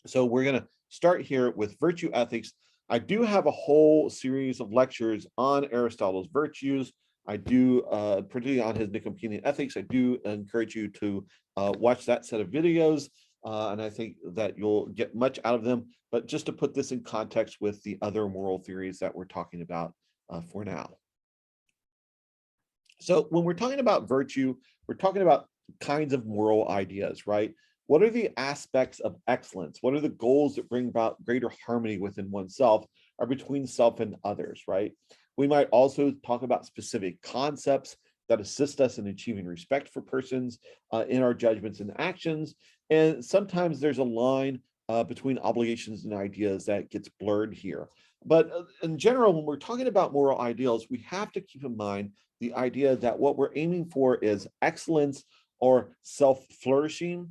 So we're going to start here with virtue ethics. I do have a whole series of lectures on Aristotle's virtues. I do, particularly on his Nicomachean Ethics, I do encourage you to watch that set of videos, and I think that you'll get much out of them. But just to put this in context with the other moral theories that we're talking about for now. So when we're talking about virtue, we're talking about kinds of moral ideas, right? What are the aspects of excellence? What are the goals that bring about greater harmony within oneself or between self and others, right? We might also talk about specific concepts that assist us in achieving respect for persons in our judgments and actions. And sometimes there's a line between obligations and ideas that gets blurred here. But in general, when we're talking about moral ideals, we have to keep in mind the idea that what we're aiming for is excellence or self-flourishing.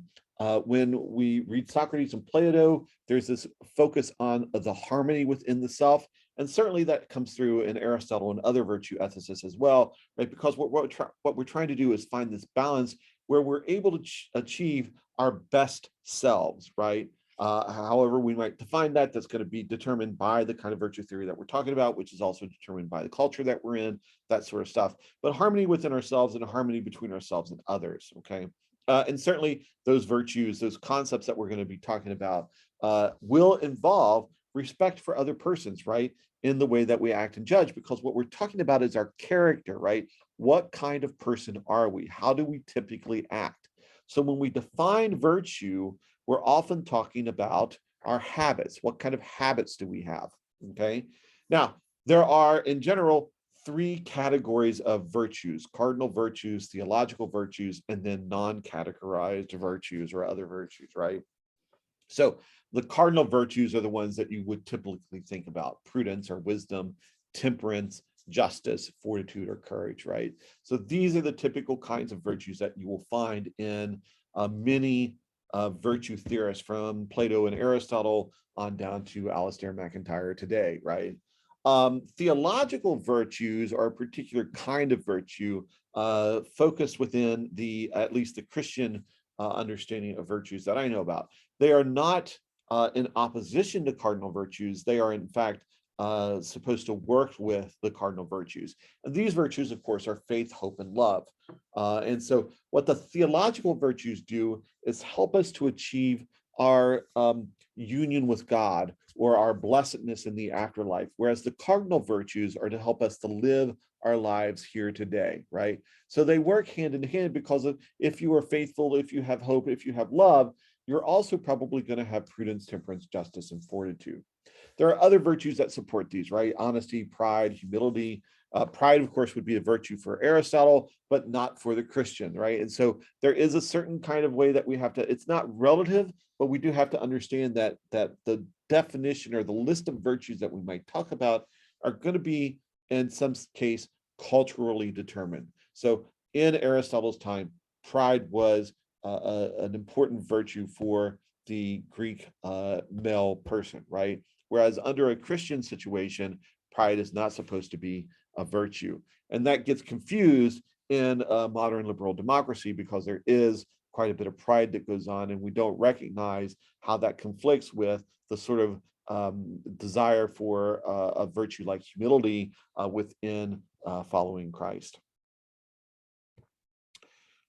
When we read Socrates and Plato, there's this focus on the harmony within the self. And certainly that comes through in Aristotle and other virtue ethicists as well, right? Because what we're trying to do is find this balance where we're able to achieve our best selves, right? However, we might define that, that's going to be determined by the kind of virtue theory that we're talking about, which is also determined by the culture that we're in, that sort of stuff. But harmony within ourselves and harmony between ourselves and others, okay? And certainly those virtues, those concepts that we're going to be talking about will involve respect for other persons, right? In the way that we act and judge, because what we're talking about is our character, right? What kind of person are we? How do we typically act? So when we define virtue, we're often talking about our habits. What kind of habits do we have? Okay. Now, there are, in general, three categories of virtues: cardinal virtues, theological virtues, and then non-categorized virtues or other virtues, right? So the cardinal virtues are the ones that you would typically think about: prudence or wisdom, temperance, justice, fortitude, or courage, right? So these are the typical kinds of virtues that you will find in many virtue theorists, from Plato and Aristotle on down to Alistair MacIntyre today, right? Theological virtues are a particular kind of virtue focused within at least the Christian understanding of virtues that I know about. They are not in opposition to cardinal virtues. They are, in fact, supposed to work with the cardinal virtues. And these virtues, of course, are faith, hope, and love. And so what the theological virtues do is help us to achieve our union with God or our blessedness in the afterlife, whereas the cardinal virtues are to help us to live our lives here today, right? So they work hand in hand, because if you are faithful, if you have hope, if you have love, you're also probably going to have prudence, temperance, justice, and fortitude. There are other virtues that support these, right? Honesty, pride, humility. Pride, of course, would be a virtue for Aristotle, but not for the Christian, right? And so there is a certain kind of way that we have to, it's not relative, but we do have to understand that the definition or the list of virtues that we might talk about are going to be, in some case, culturally determined. So in Aristotle's time, pride was an important virtue for the Greek male person, right? Whereas under a Christian situation, pride is not supposed to be a virtue. And that gets confused in a modern liberal democracy, because there is quite a bit of pride that goes on, and we don't recognize how that conflicts with the sort of desire for a virtue like humility within following Christ.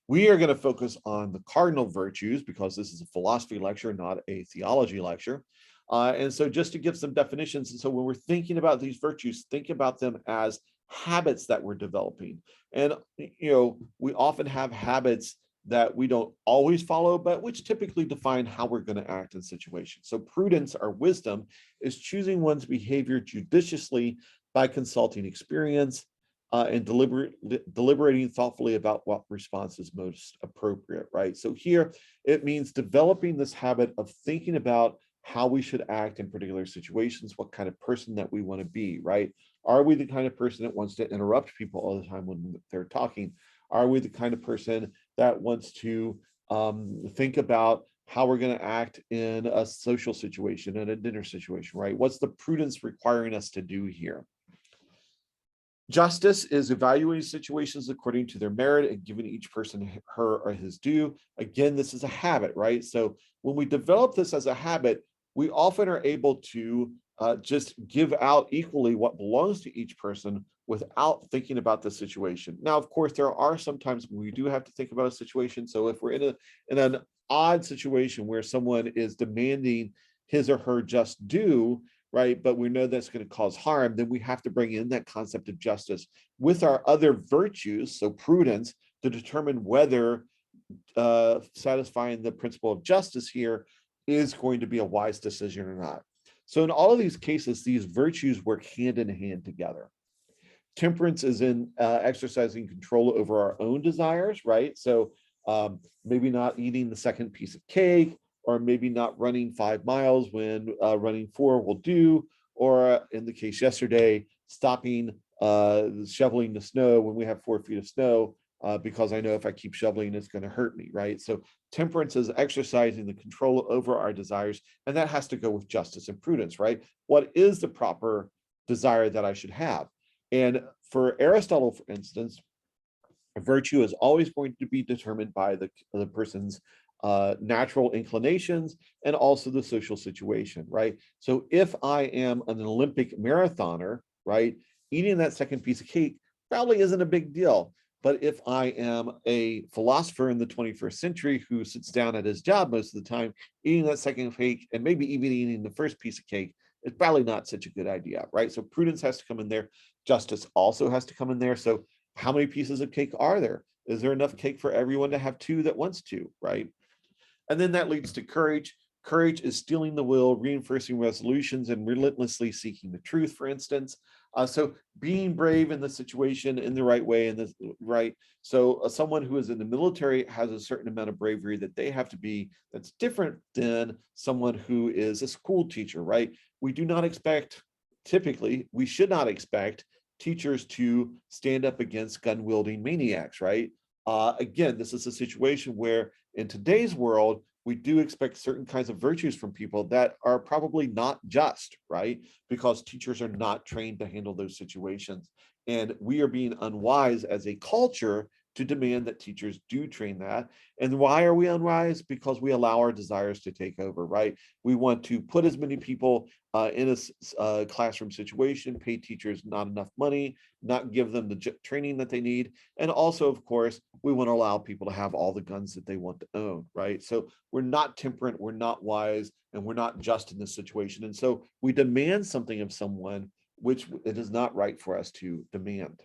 We are going to focus on the cardinal virtues, because this is a philosophy lecture, not a theology lecture. And so just to give some definitions, and so when we're thinking about these virtues, think about them as habits that we're developing. And, we often have habits that we don't always follow, but which typically define how we're going to act in situations. So prudence, or wisdom, is choosing one's behavior judiciously by consulting experience and deliberating thoughtfully about what response is most appropriate, right? So here it means developing this habit of thinking about how we should act in particular situations, what kind of person that we want to be, right? Are we the kind of person that wants to interrupt people all the time when they're talking? Are we the kind of person that wants to think about how we're going to act in a social situation, in a dinner situation, right? What's the prudence requiring us to do here? Justice is evaluating situations according to their merit and giving each person her or his due. Again, this is a habit, right? So when we develop this as a habit, we often are able to just give out equally what belongs to each person without thinking about the situation. Now, of course, there are some times when we do have to think about a situation. So if we're in an odd situation where someone is demanding his or her just due, right, but we know that's going to cause harm, then we have to bring in that concept of justice with our other virtues, so prudence, to determine whether satisfying the principle of justice here is going to be a wise decision or not. So in all of these cases, these virtues work hand in hand together. Temperance is in exercising control over our own desires, right? So maybe not eating the second piece of cake, or maybe not running 5 miles when running 4 will do, or in the case yesterday, stopping shoveling the snow when we have 4 feet of snow, because I know if I keep shoveling, it's going to hurt me, right? So temperance is exercising the control over our desires, and that has to go with justice and prudence, right? What is the proper desire that I should have? And for Aristotle, for instance, virtue is always going to be determined by the person's natural inclinations and also the social situation, right? So if I am an Olympic marathoner, right, eating that second piece of cake probably isn't a big deal. But if I am a philosopher in the 21st century who sits down at his job most of the time, eating that second cake and maybe even eating the first piece of cake, it's probably not such a good idea, right? So prudence has to come in there. Justice also has to come in there. So how many pieces of cake are there? Is there enough cake for everyone to have 2 that wants to, right? And then that leads to courage. Courage is steeling the will, reinforcing resolutions, and relentlessly seeking the truth, for instance. So being brave in the situation in the right way, and the right. So someone who is in the military has a certain amount of bravery that they have to be, that's different than someone who is a school teacher, right? We do not expect, typically, we should not expect teachers to stand up against gun-wielding maniacs, right? Again, this is a situation where in today's world, we do expect certain kinds of virtues from people that are probably not just, right? Because teachers are not trained to handle those situations. And we are being unwise as a culture to demand that teachers do train that. And why are we unwise? Because we allow our desires to take over, right? We want to put as many people in a classroom situation, pay teachers not enough money, not give them the training that they need. And also, of course, we want to allow people to have all the guns that they want to own, right? So we're not temperate, we're not wise, and we're not just in this situation. And so we demand something of someone which it is not right for us to demand.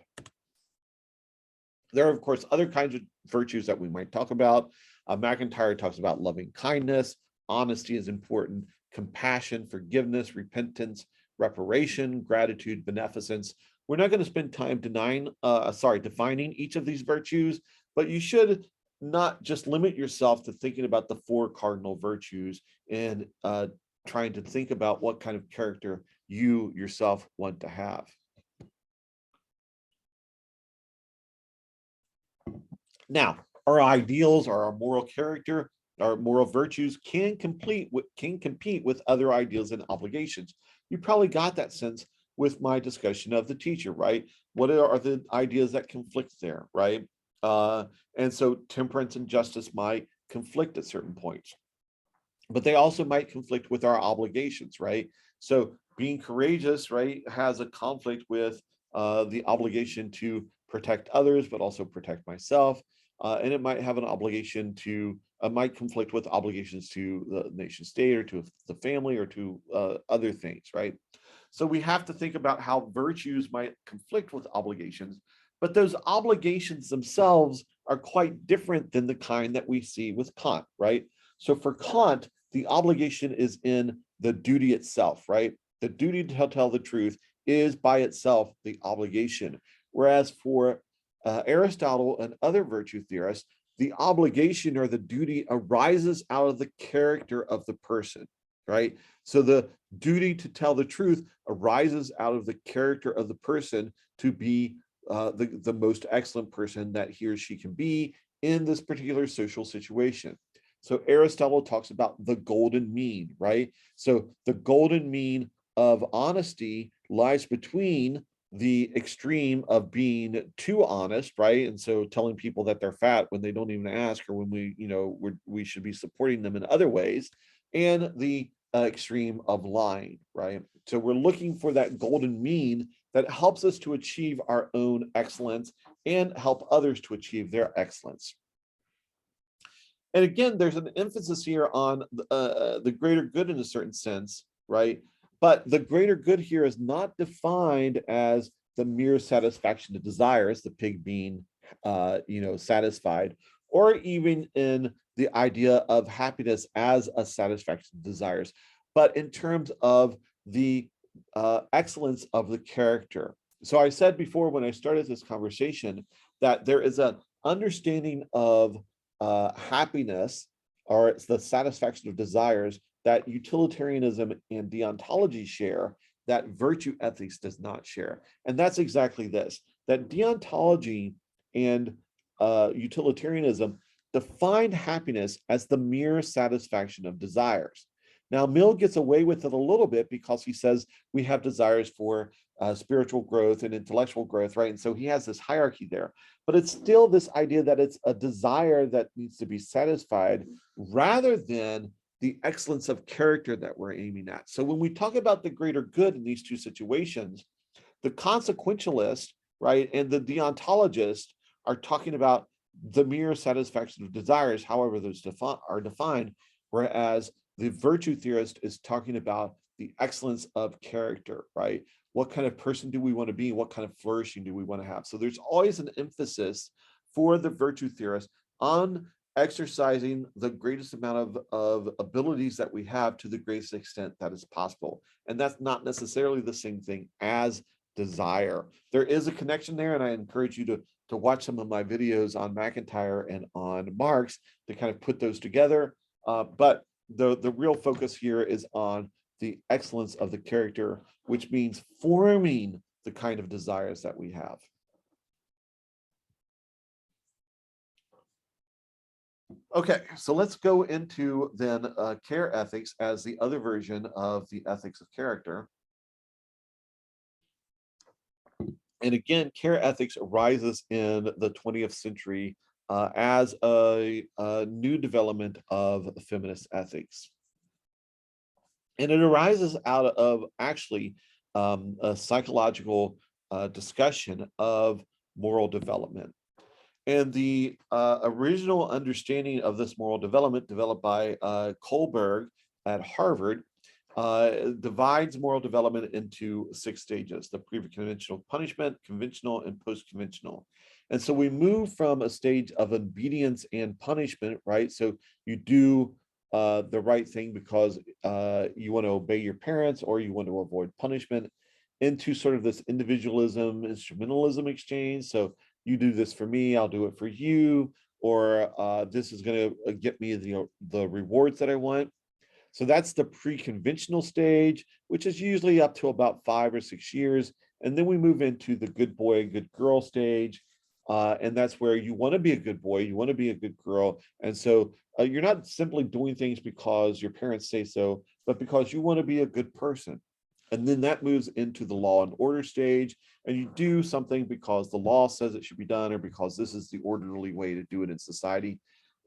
There are, of course, other kinds of virtues that we might talk about. McIntyre talks about loving kindness, honesty is important, compassion, forgiveness, repentance, reparation, gratitude, beneficence. We're not going to spend time defining each of these virtues, but you should not just limit yourself to thinking about the 4 cardinal virtues and trying to think about what kind of character you yourself want to have. Now, our ideals or our moral character, our moral virtues can compete with other ideals and obligations. You probably got that sense with my discussion of the teacher, right? What are the ideas that conflict there, right? And so temperance and justice might conflict at certain points, but they also might conflict with our obligations, right? So being courageous, right, has a conflict with the obligation to protect others, but also protect myself. And it might have an obligation to, might conflict with obligations to the nation state or to the family or to other things, right? So we have to think about how virtues might conflict with obligations, but those obligations themselves are quite different than the kind that we see with Kant, right? So for Kant, the obligation is in the duty itself, right? The duty to tell the truth is by itself the obligation. Whereas for Aristotle and other virtue theorists, the obligation or the duty arises out of the character of the person, right? So the duty to tell the truth arises out of the character of the person to be the most excellent person that he or she can be in this particular social situation. So Aristotle talks about the golden mean, right? So the golden mean of honesty lies between the extreme of being too honest, right? And so telling people that they're fat when they don't even ask, or when we should be supporting them in other ways, and the extreme of lying, right? So we're looking for that golden mean that helps us to achieve our own excellence and help others to achieve their excellence. And again, there's an emphasis here on the greater good in a certain sense, right? But the greater good here is not defined as the mere satisfaction of desires, the pig being, satisfied, or even in the idea of happiness as a satisfaction of desires, but in terms of the excellence of the character. So I said before when I started this conversation that there is an understanding of happiness, or it's the satisfaction of desires, that utilitarianism and deontology share, that virtue ethics does not share. And that's exactly this, that deontology and utilitarianism define happiness as the mere satisfaction of desires. Now, Mill gets away with it a little bit because he says we have desires for spiritual growth and intellectual growth, right? And so he has this hierarchy there. But it's still this idea that it's a desire that needs to be satisfied rather than the excellence of character that we're aiming at. So when we talk about the greater good in these two situations, the consequentialist, right, and the deontologist are talking about the mere satisfaction of desires, however those are defined, whereas the virtue theorist is talking about the excellence of character, right? What kind of person do we want to be? What kind of flourishing do we want to have? So there's always an emphasis for the virtue theorist on exercising the greatest amount of abilities that we have to the greatest extent that is possible. And that's not necessarily the same thing as desire. There is a connection there, and I encourage you to watch some of my videos on McIntyre and on Marx to kind of put those together. But the real focus here is on the excellence of the character, which means forming the kind of desires that we have. Okay, so let's go into then care ethics as the other version of the ethics of character. And again, care ethics arises in the 20th century as a new development of feminist ethics. And it arises out of actually a psychological discussion of moral development. And the original understanding of this moral development, developed by Kohlberg at Harvard, divides moral development into 6 stages: the pre-conventional punishment, conventional, and post-conventional. And so we move from a stage of obedience and punishment, right? So you do the right thing because you want to obey your parents or you want to avoid punishment, into sort of this individualism, instrumentalism exchange. So you do this for me, I'll do it for you, or this is going to get me the rewards that I want. So that's the pre-conventional stage, which is usually up to about 5 or 6 years. And then we move into the good boy, good girl stage. And that's where you want to be a good boy, you want to be a good girl. And so you're not simply doing things because your parents say so, but because you want to be a good person. And then that moves into the law and order stage. And you do something because the law says it should be done, or because this is the orderly way to do it in society.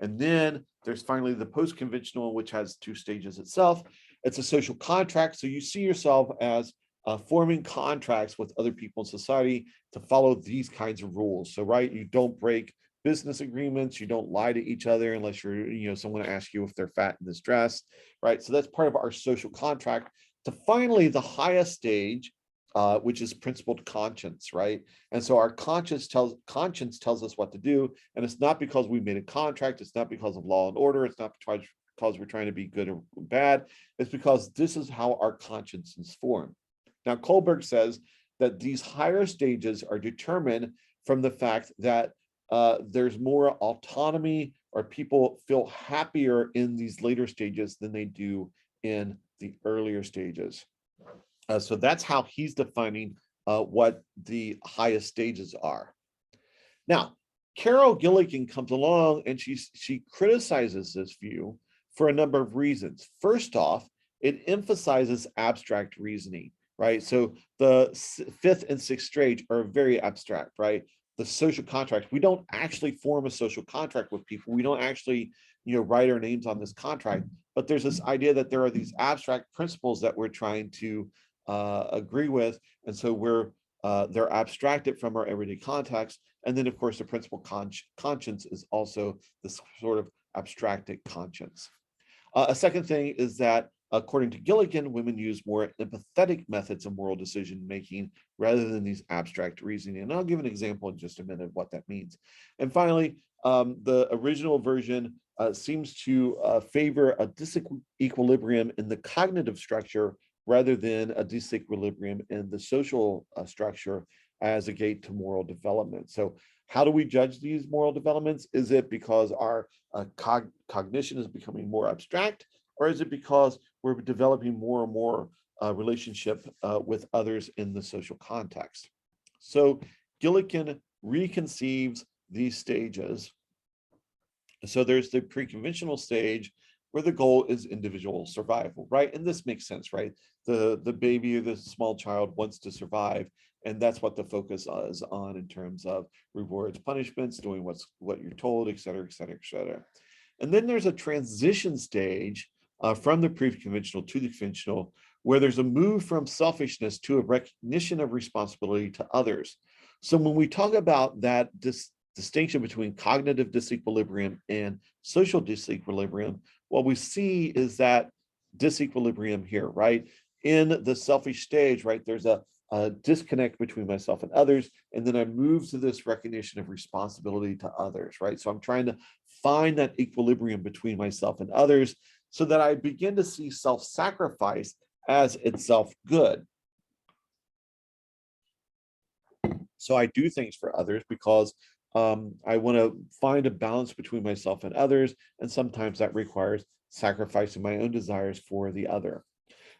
And then there's finally the post-conventional, which has 2 stages itself. It's a social contract. So you see yourself as forming contracts with other people in society to follow these kinds of rules. So, right, you don't break business agreements, you don't lie to each other unless someone asks you if they're fat in this dress, right? So that's part of our social contract. To finally the highest stage, which is principled conscience, right? And so our conscience tells us what to do, and it's not because we made a contract, it's not because of law and order, it's not because we're trying to be good or bad, it's because this is how our conscience is formed. Now, Kohlberg says that these higher stages are determined from the fact that there's more autonomy, or people feel happier in these later stages than they do in the earlier stages. So that's how he's defining what the highest stages are. Now, Carol Gilligan comes along and she criticizes this view for a number of reasons. First off, it emphasizes abstract reasoning. right? So the fifth and sixth stage are very abstract, right? The social contract, we don't actually form a social contract with people. We don't actually, write our names on this contract, but there's this idea that there are these abstract principles that we're trying to agree with. And so they're abstracted from our everyday context. And then of course, the principle conscience is also this sort of abstracted conscience. A second thing is that, according to Gilligan, women use more empathetic methods of moral decision making rather than these abstract reasoning. And I'll give an example in just a minute of what that means. And finally, the original version seems to favor a disequilibrium in the cognitive structure rather than a disequilibrium in the social structure as a gate to moral development. So how do we judge these moral developments? Is it because our cognition is becoming more abstract, or is it because we're developing more and more relationship with others in the social context? So Gilligan reconceives these stages. So there's the pre-conventional stage where the goal is individual survival, right? And this makes sense, right? The baby or the small child wants to survive, and that's what the focus is on in terms of rewards, punishments, doing what you're told, et cetera, et cetera, et cetera. And then there's a transition stage from the pre-conventional to the conventional, where there's a move from selfishness to a recognition of responsibility to others. So when we talk about that distinction between cognitive disequilibrium and social disequilibrium, what we see is that disequilibrium here, right? In the selfish stage, right, there's a disconnect between myself and others, and then I move to this recognition of responsibility to others, right? So I'm trying to find that equilibrium between myself and others so that I begin to see self-sacrifice as itself good. So I do things for others because I want to find a balance between myself and others, and sometimes that requires sacrificing my own desires for the other.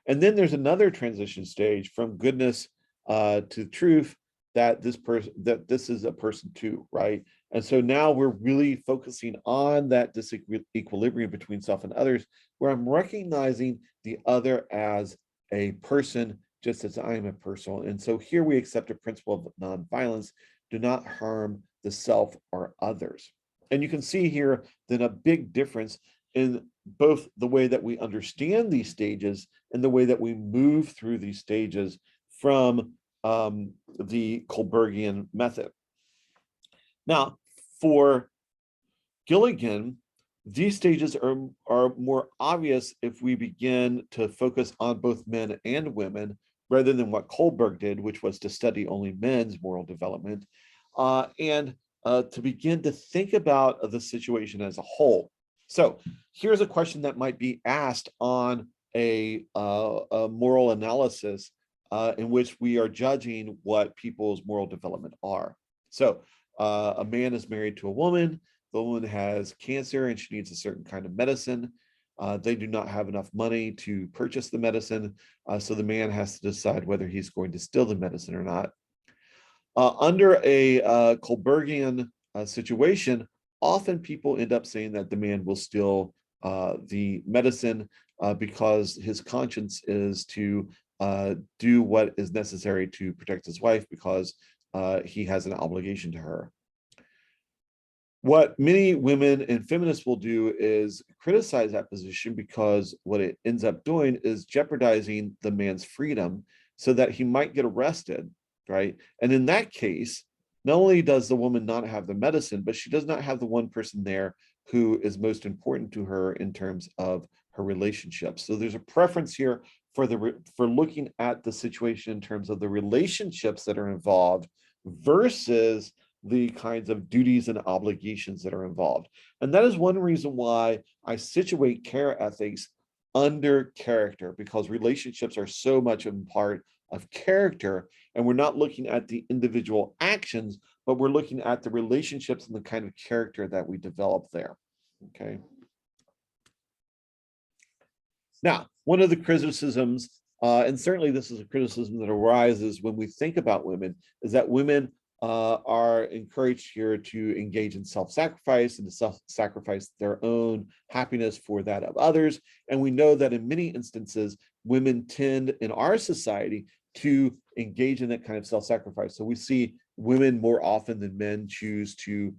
And then there's another transition stage from goodness to truth, that this is a person too, right? And so now we're really focusing on that disequilibrium between self and others, where I'm recognizing the other as a person, just as I am a person. And so here we accept a principle of nonviolence: do not harm the self or others. And you can see here then a big difference in both the way that we understand these stages and the way that we move through these stages from the Kohlbergian method. Now, for Gilligan, these stages are more obvious if we begin to focus on both men and women, rather than what Kohlberg did, which was to study only men's moral development, and to begin to think about the situation as a whole. So here's a question that might be asked on a moral analysis in which we are judging what people's moral development are. So a man is married to a woman. The woman has cancer and she needs a certain kind of medicine. They do not have enough money to purchase the medicine, so the man has to decide whether he's going to steal the medicine or not. Under a Kohlbergian situation, often people end up saying that the man will steal the medicine because his conscience is to do what is necessary to protect his wife, because he has an obligation to her. What many women and feminists will do is criticize that position, because what it ends up doing is jeopardizing the man's freedom so that he might get arrested, right? And in that case, not only does the woman not have the medicine, but she does not have the one person there who is most important to her in terms of her relationships. So there's a preference here for looking at the situation in terms of the relationships that are involved versus the kinds of duties and obligations that are involved. And that is one reason why I situate care ethics under character, because relationships are so much a part of character, and we're not looking at the individual actions, but we're looking at the relationships and the kind of character that we develop there. Okay. Now, one of the criticisms, and certainly this is a criticism that arises when we think about women, is that women are encouraged here to engage in self-sacrifice and to self-sacrifice their own happiness for that of others. And we know that in many instances, women tend in our society to engage in that kind of self-sacrifice. So we see women more often than men choose choose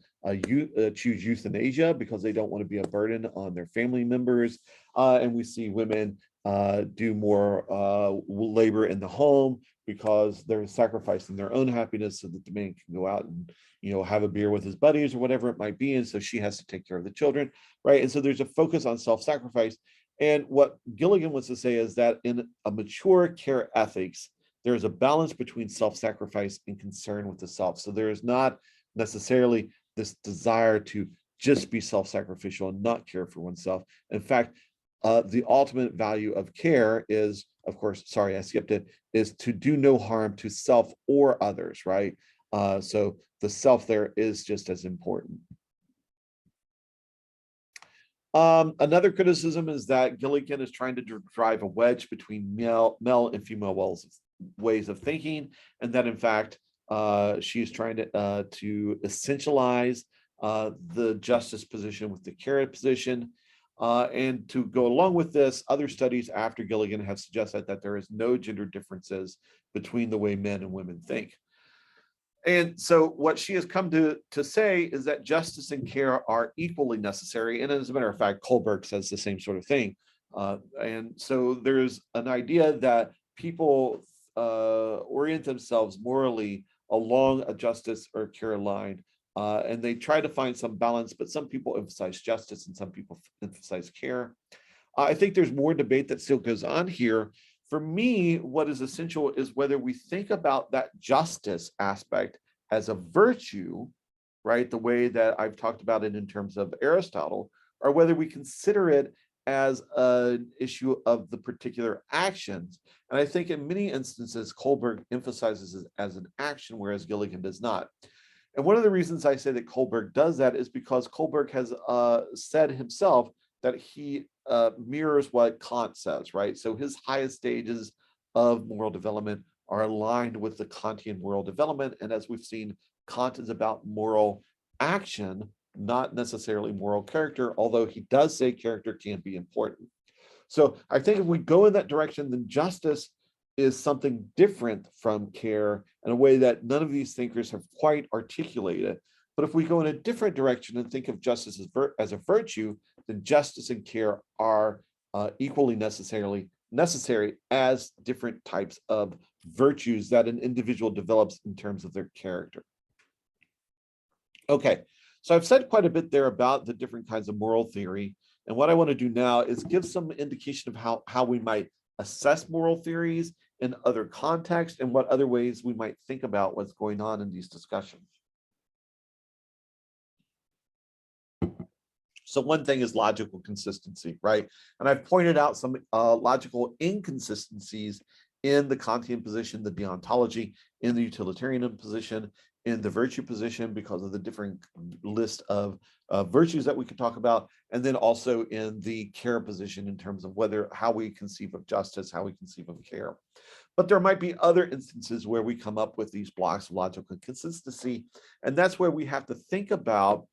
euthanasia because they don't want to be a burden on their family members. And we see women do more labor in the home because they're sacrificing their own happiness so that the man can go out and have a beer with his buddies or whatever it might be. And so she has to take care of the children, right? And so there's a focus on self-sacrifice. And what Gilligan wants to say is that in a mature care ethics, there is a balance between self-sacrifice and concern with the self. So there is not necessarily this desire to just be self-sacrificial and not care for oneself. In fact, the ultimate value of care is, of course, sorry, I skipped it, is to do no harm to self or others, right? So the self there is just as important. Another criticism is that Gilligan is trying to drive a wedge between male and female ways of thinking, and that in fact she is trying to essentialize the justice position with the care position. And to go along with this, other studies after Gilligan have suggested that there is no gender differences between the way men and women think. And so what she has come to say is that justice and care are equally necessary. And as a matter of fact, Kohlberg says the same sort of thing. And so there's an idea that people orient themselves morally along a justice or care line. And they try to find some balance, but some people emphasize justice and some people emphasize care. I think there's more debate that still goes on here. For me, what is essential is whether we think about that justice aspect as a virtue, right, the way that I've talked about it in terms of Aristotle, or whether we consider it as an issue of the particular actions. And I think in many instances, Kohlberg emphasizes it as an action, whereas Gilligan does not. And one of the reasons I say that Kohlberg does that is because Kohlberg has said himself that he mirrors what Kant says, right? So his highest stages of moral development are aligned with the Kantian moral development. And as we've seen, Kant is about moral action, not necessarily moral character, although he does say character can be important. So I think if we go in that direction, then justice is something different from care in a way that none of these thinkers have quite articulated. But if we go in a different direction and think of justice as a virtue, then justice and care are equally necessary as different types of virtues that an individual develops in terms of their character. Okay, so I've said quite a bit there about the different kinds of moral theory. And what I want to do now is give some indication of how we might assess moral theories in other contexts and what other ways we might think about what's going on in these discussions. So one thing is logical consistency, right? And I've pointed out some logical inconsistencies in the Kantian position, the Deontology, in the Utilitarian position, in the virtue position because of the different list of virtues that we could talk about, and then also in the care position in terms of how we conceive of justice, how we conceive of care. But there might be other instances where we come up with these blocks of logical consistency, and that's where we have to think about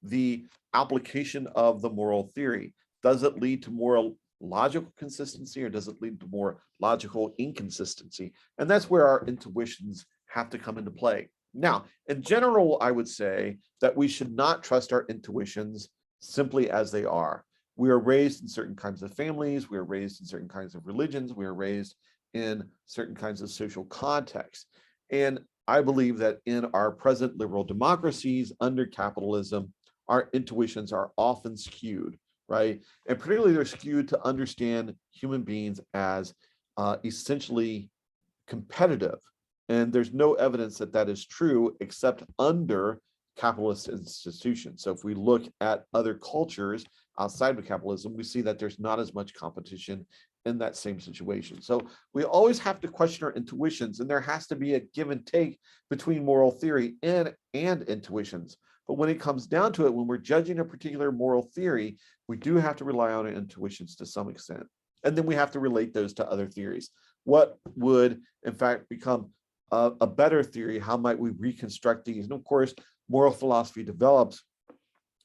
the application of the moral theory. Does it lead to more logical consistency or does it lead to more logical inconsistency? And that's where our intuitions have to come into play. Now, in general, I would say that we should not trust our intuitions simply as they are. We are raised in certain kinds of families, we are raised in certain kinds of religions, we are raised in certain kinds of social contexts. And I believe that in our present liberal democracies under capitalism, our intuitions are often skewed, right? And particularly they're skewed to understand human beings as essentially competitive. And there's no evidence that that is true except under capitalist institutions. So if we look at other cultures outside of capitalism, we see that there's not as much competition in that same situation. So we always have to question our intuitions, and there has to be a give and take between moral theory and intuitions. But when it comes down to it, when we're judging a particular moral theory, we do have to rely on our intuitions to some extent. And then we have to relate those to other theories. What would, in fact, become a better theory? How might we reconstruct these? And of course, moral philosophy develops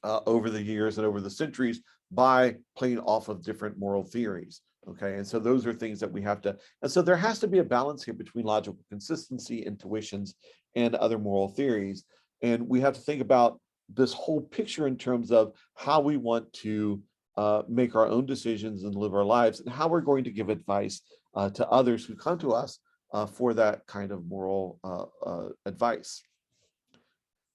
over the years and over the centuries by playing off of different moral theories. Okay, and so those are things that we have to, and so there has to be a balance here between logical consistency, intuitions, and other moral theories. And we have to think about this whole picture in terms of how we want to make our own decisions and live our lives, and how we're going to give advice to others who come to us for that kind of moral advice.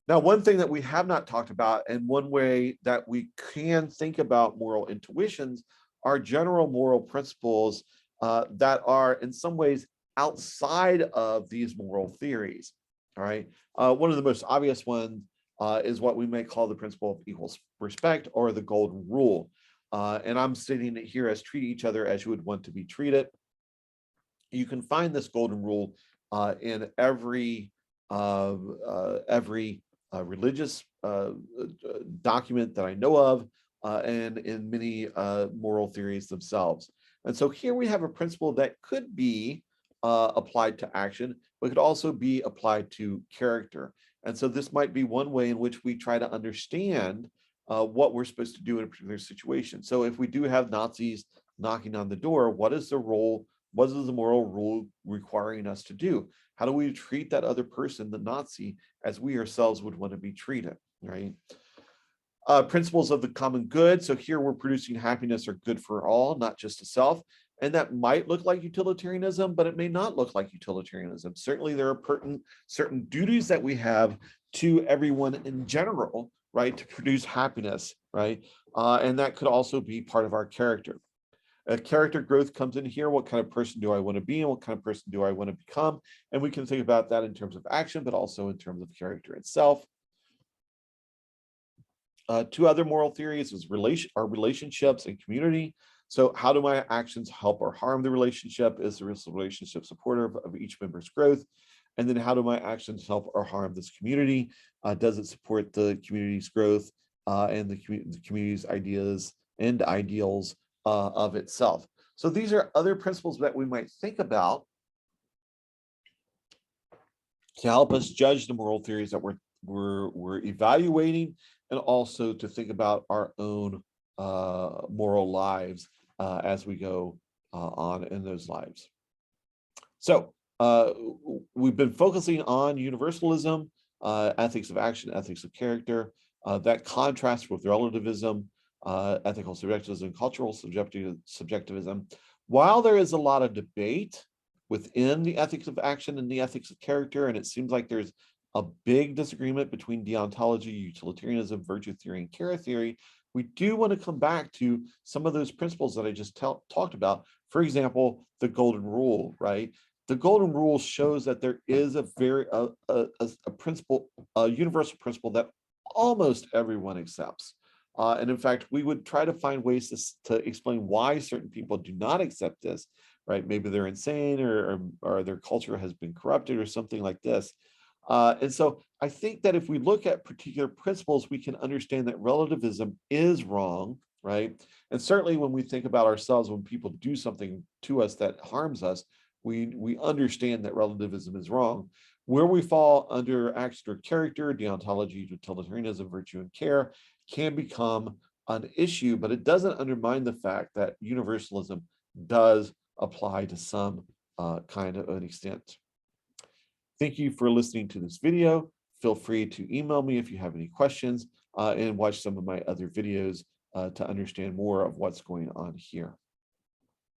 Now, one thing that we have not talked about, and one way that we can think about moral intuitions, are general moral principles that are in some ways outside of these moral theories. All right. One of the most obvious ones is what we may call the principle of equal respect, or the golden rule. And I'm stating it here as treat each other as you would want to be treated. You can find this golden rule in every religious document that I know of, and in many moral theories themselves. And so here we have a principle that could be applied to action, but could also be applied to character. And so this might be one way in which we try to understand what we're supposed to do in a particular situation. So if we do have Nazis knocking on the door, what is the role? What is the moral rule requiring us to do? How do we treat that other person, the Nazi, as we ourselves would want to be treated, right? Principles of the common good. So here we're producing happiness or good for all, not just a self. And that might look like utilitarianism, but it may not look like utilitarianism. Certainly there are certain duties that we have to everyone in general, right, to produce happiness, right? And that could also be part of our character. Character growth comes in here. What kind of person do I want to be, and what kind of person do I want to become? And we can think about that in terms of action, but also in terms of character itself. Two other moral theories is relationships and community. So how do my actions help or harm the relationship? Is the relationship supportive of each member's growth? And then how do my actions help or harm this community? Does it support the community's growth and the community's ideas and ideals of itself? So these are other principles that we might think about to help us judge the moral theories that we're evaluating, and also to think about our own moral lives as we go on in those lives. So we've been focusing on universalism, ethics of action, ethics of character. That contrasts with relativism, ethical subjectivism, cultural subjectivism. While there is a lot of debate within the ethics of action and the ethics of character, and it seems like there's a big disagreement between deontology, utilitarianism, virtue theory, and care theory, we do want to come back to some of those principles that I just talked about. For example, the golden rule, right? The golden rule shows that there is a principle, a universal principle that almost everyone accepts. And in fact, we would try to find ways to explain why certain people do not accept this, right? Maybe they're insane, or their culture has been corrupted, or something like this. And so I think that if we look at particular principles, we can understand that relativism is wrong, right? And certainly when we think about ourselves, when people do something to us that harms us, we understand that relativism is wrong. Where we fall under action or character, deontology, utilitarianism, virtue, and care can become an issue, but it doesn't undermine the fact that universalism does apply to some kind of an extent. Thank you for listening to this video. Feel free to email me if you have any questions, and watch some of my other videos to understand more of what's going on here.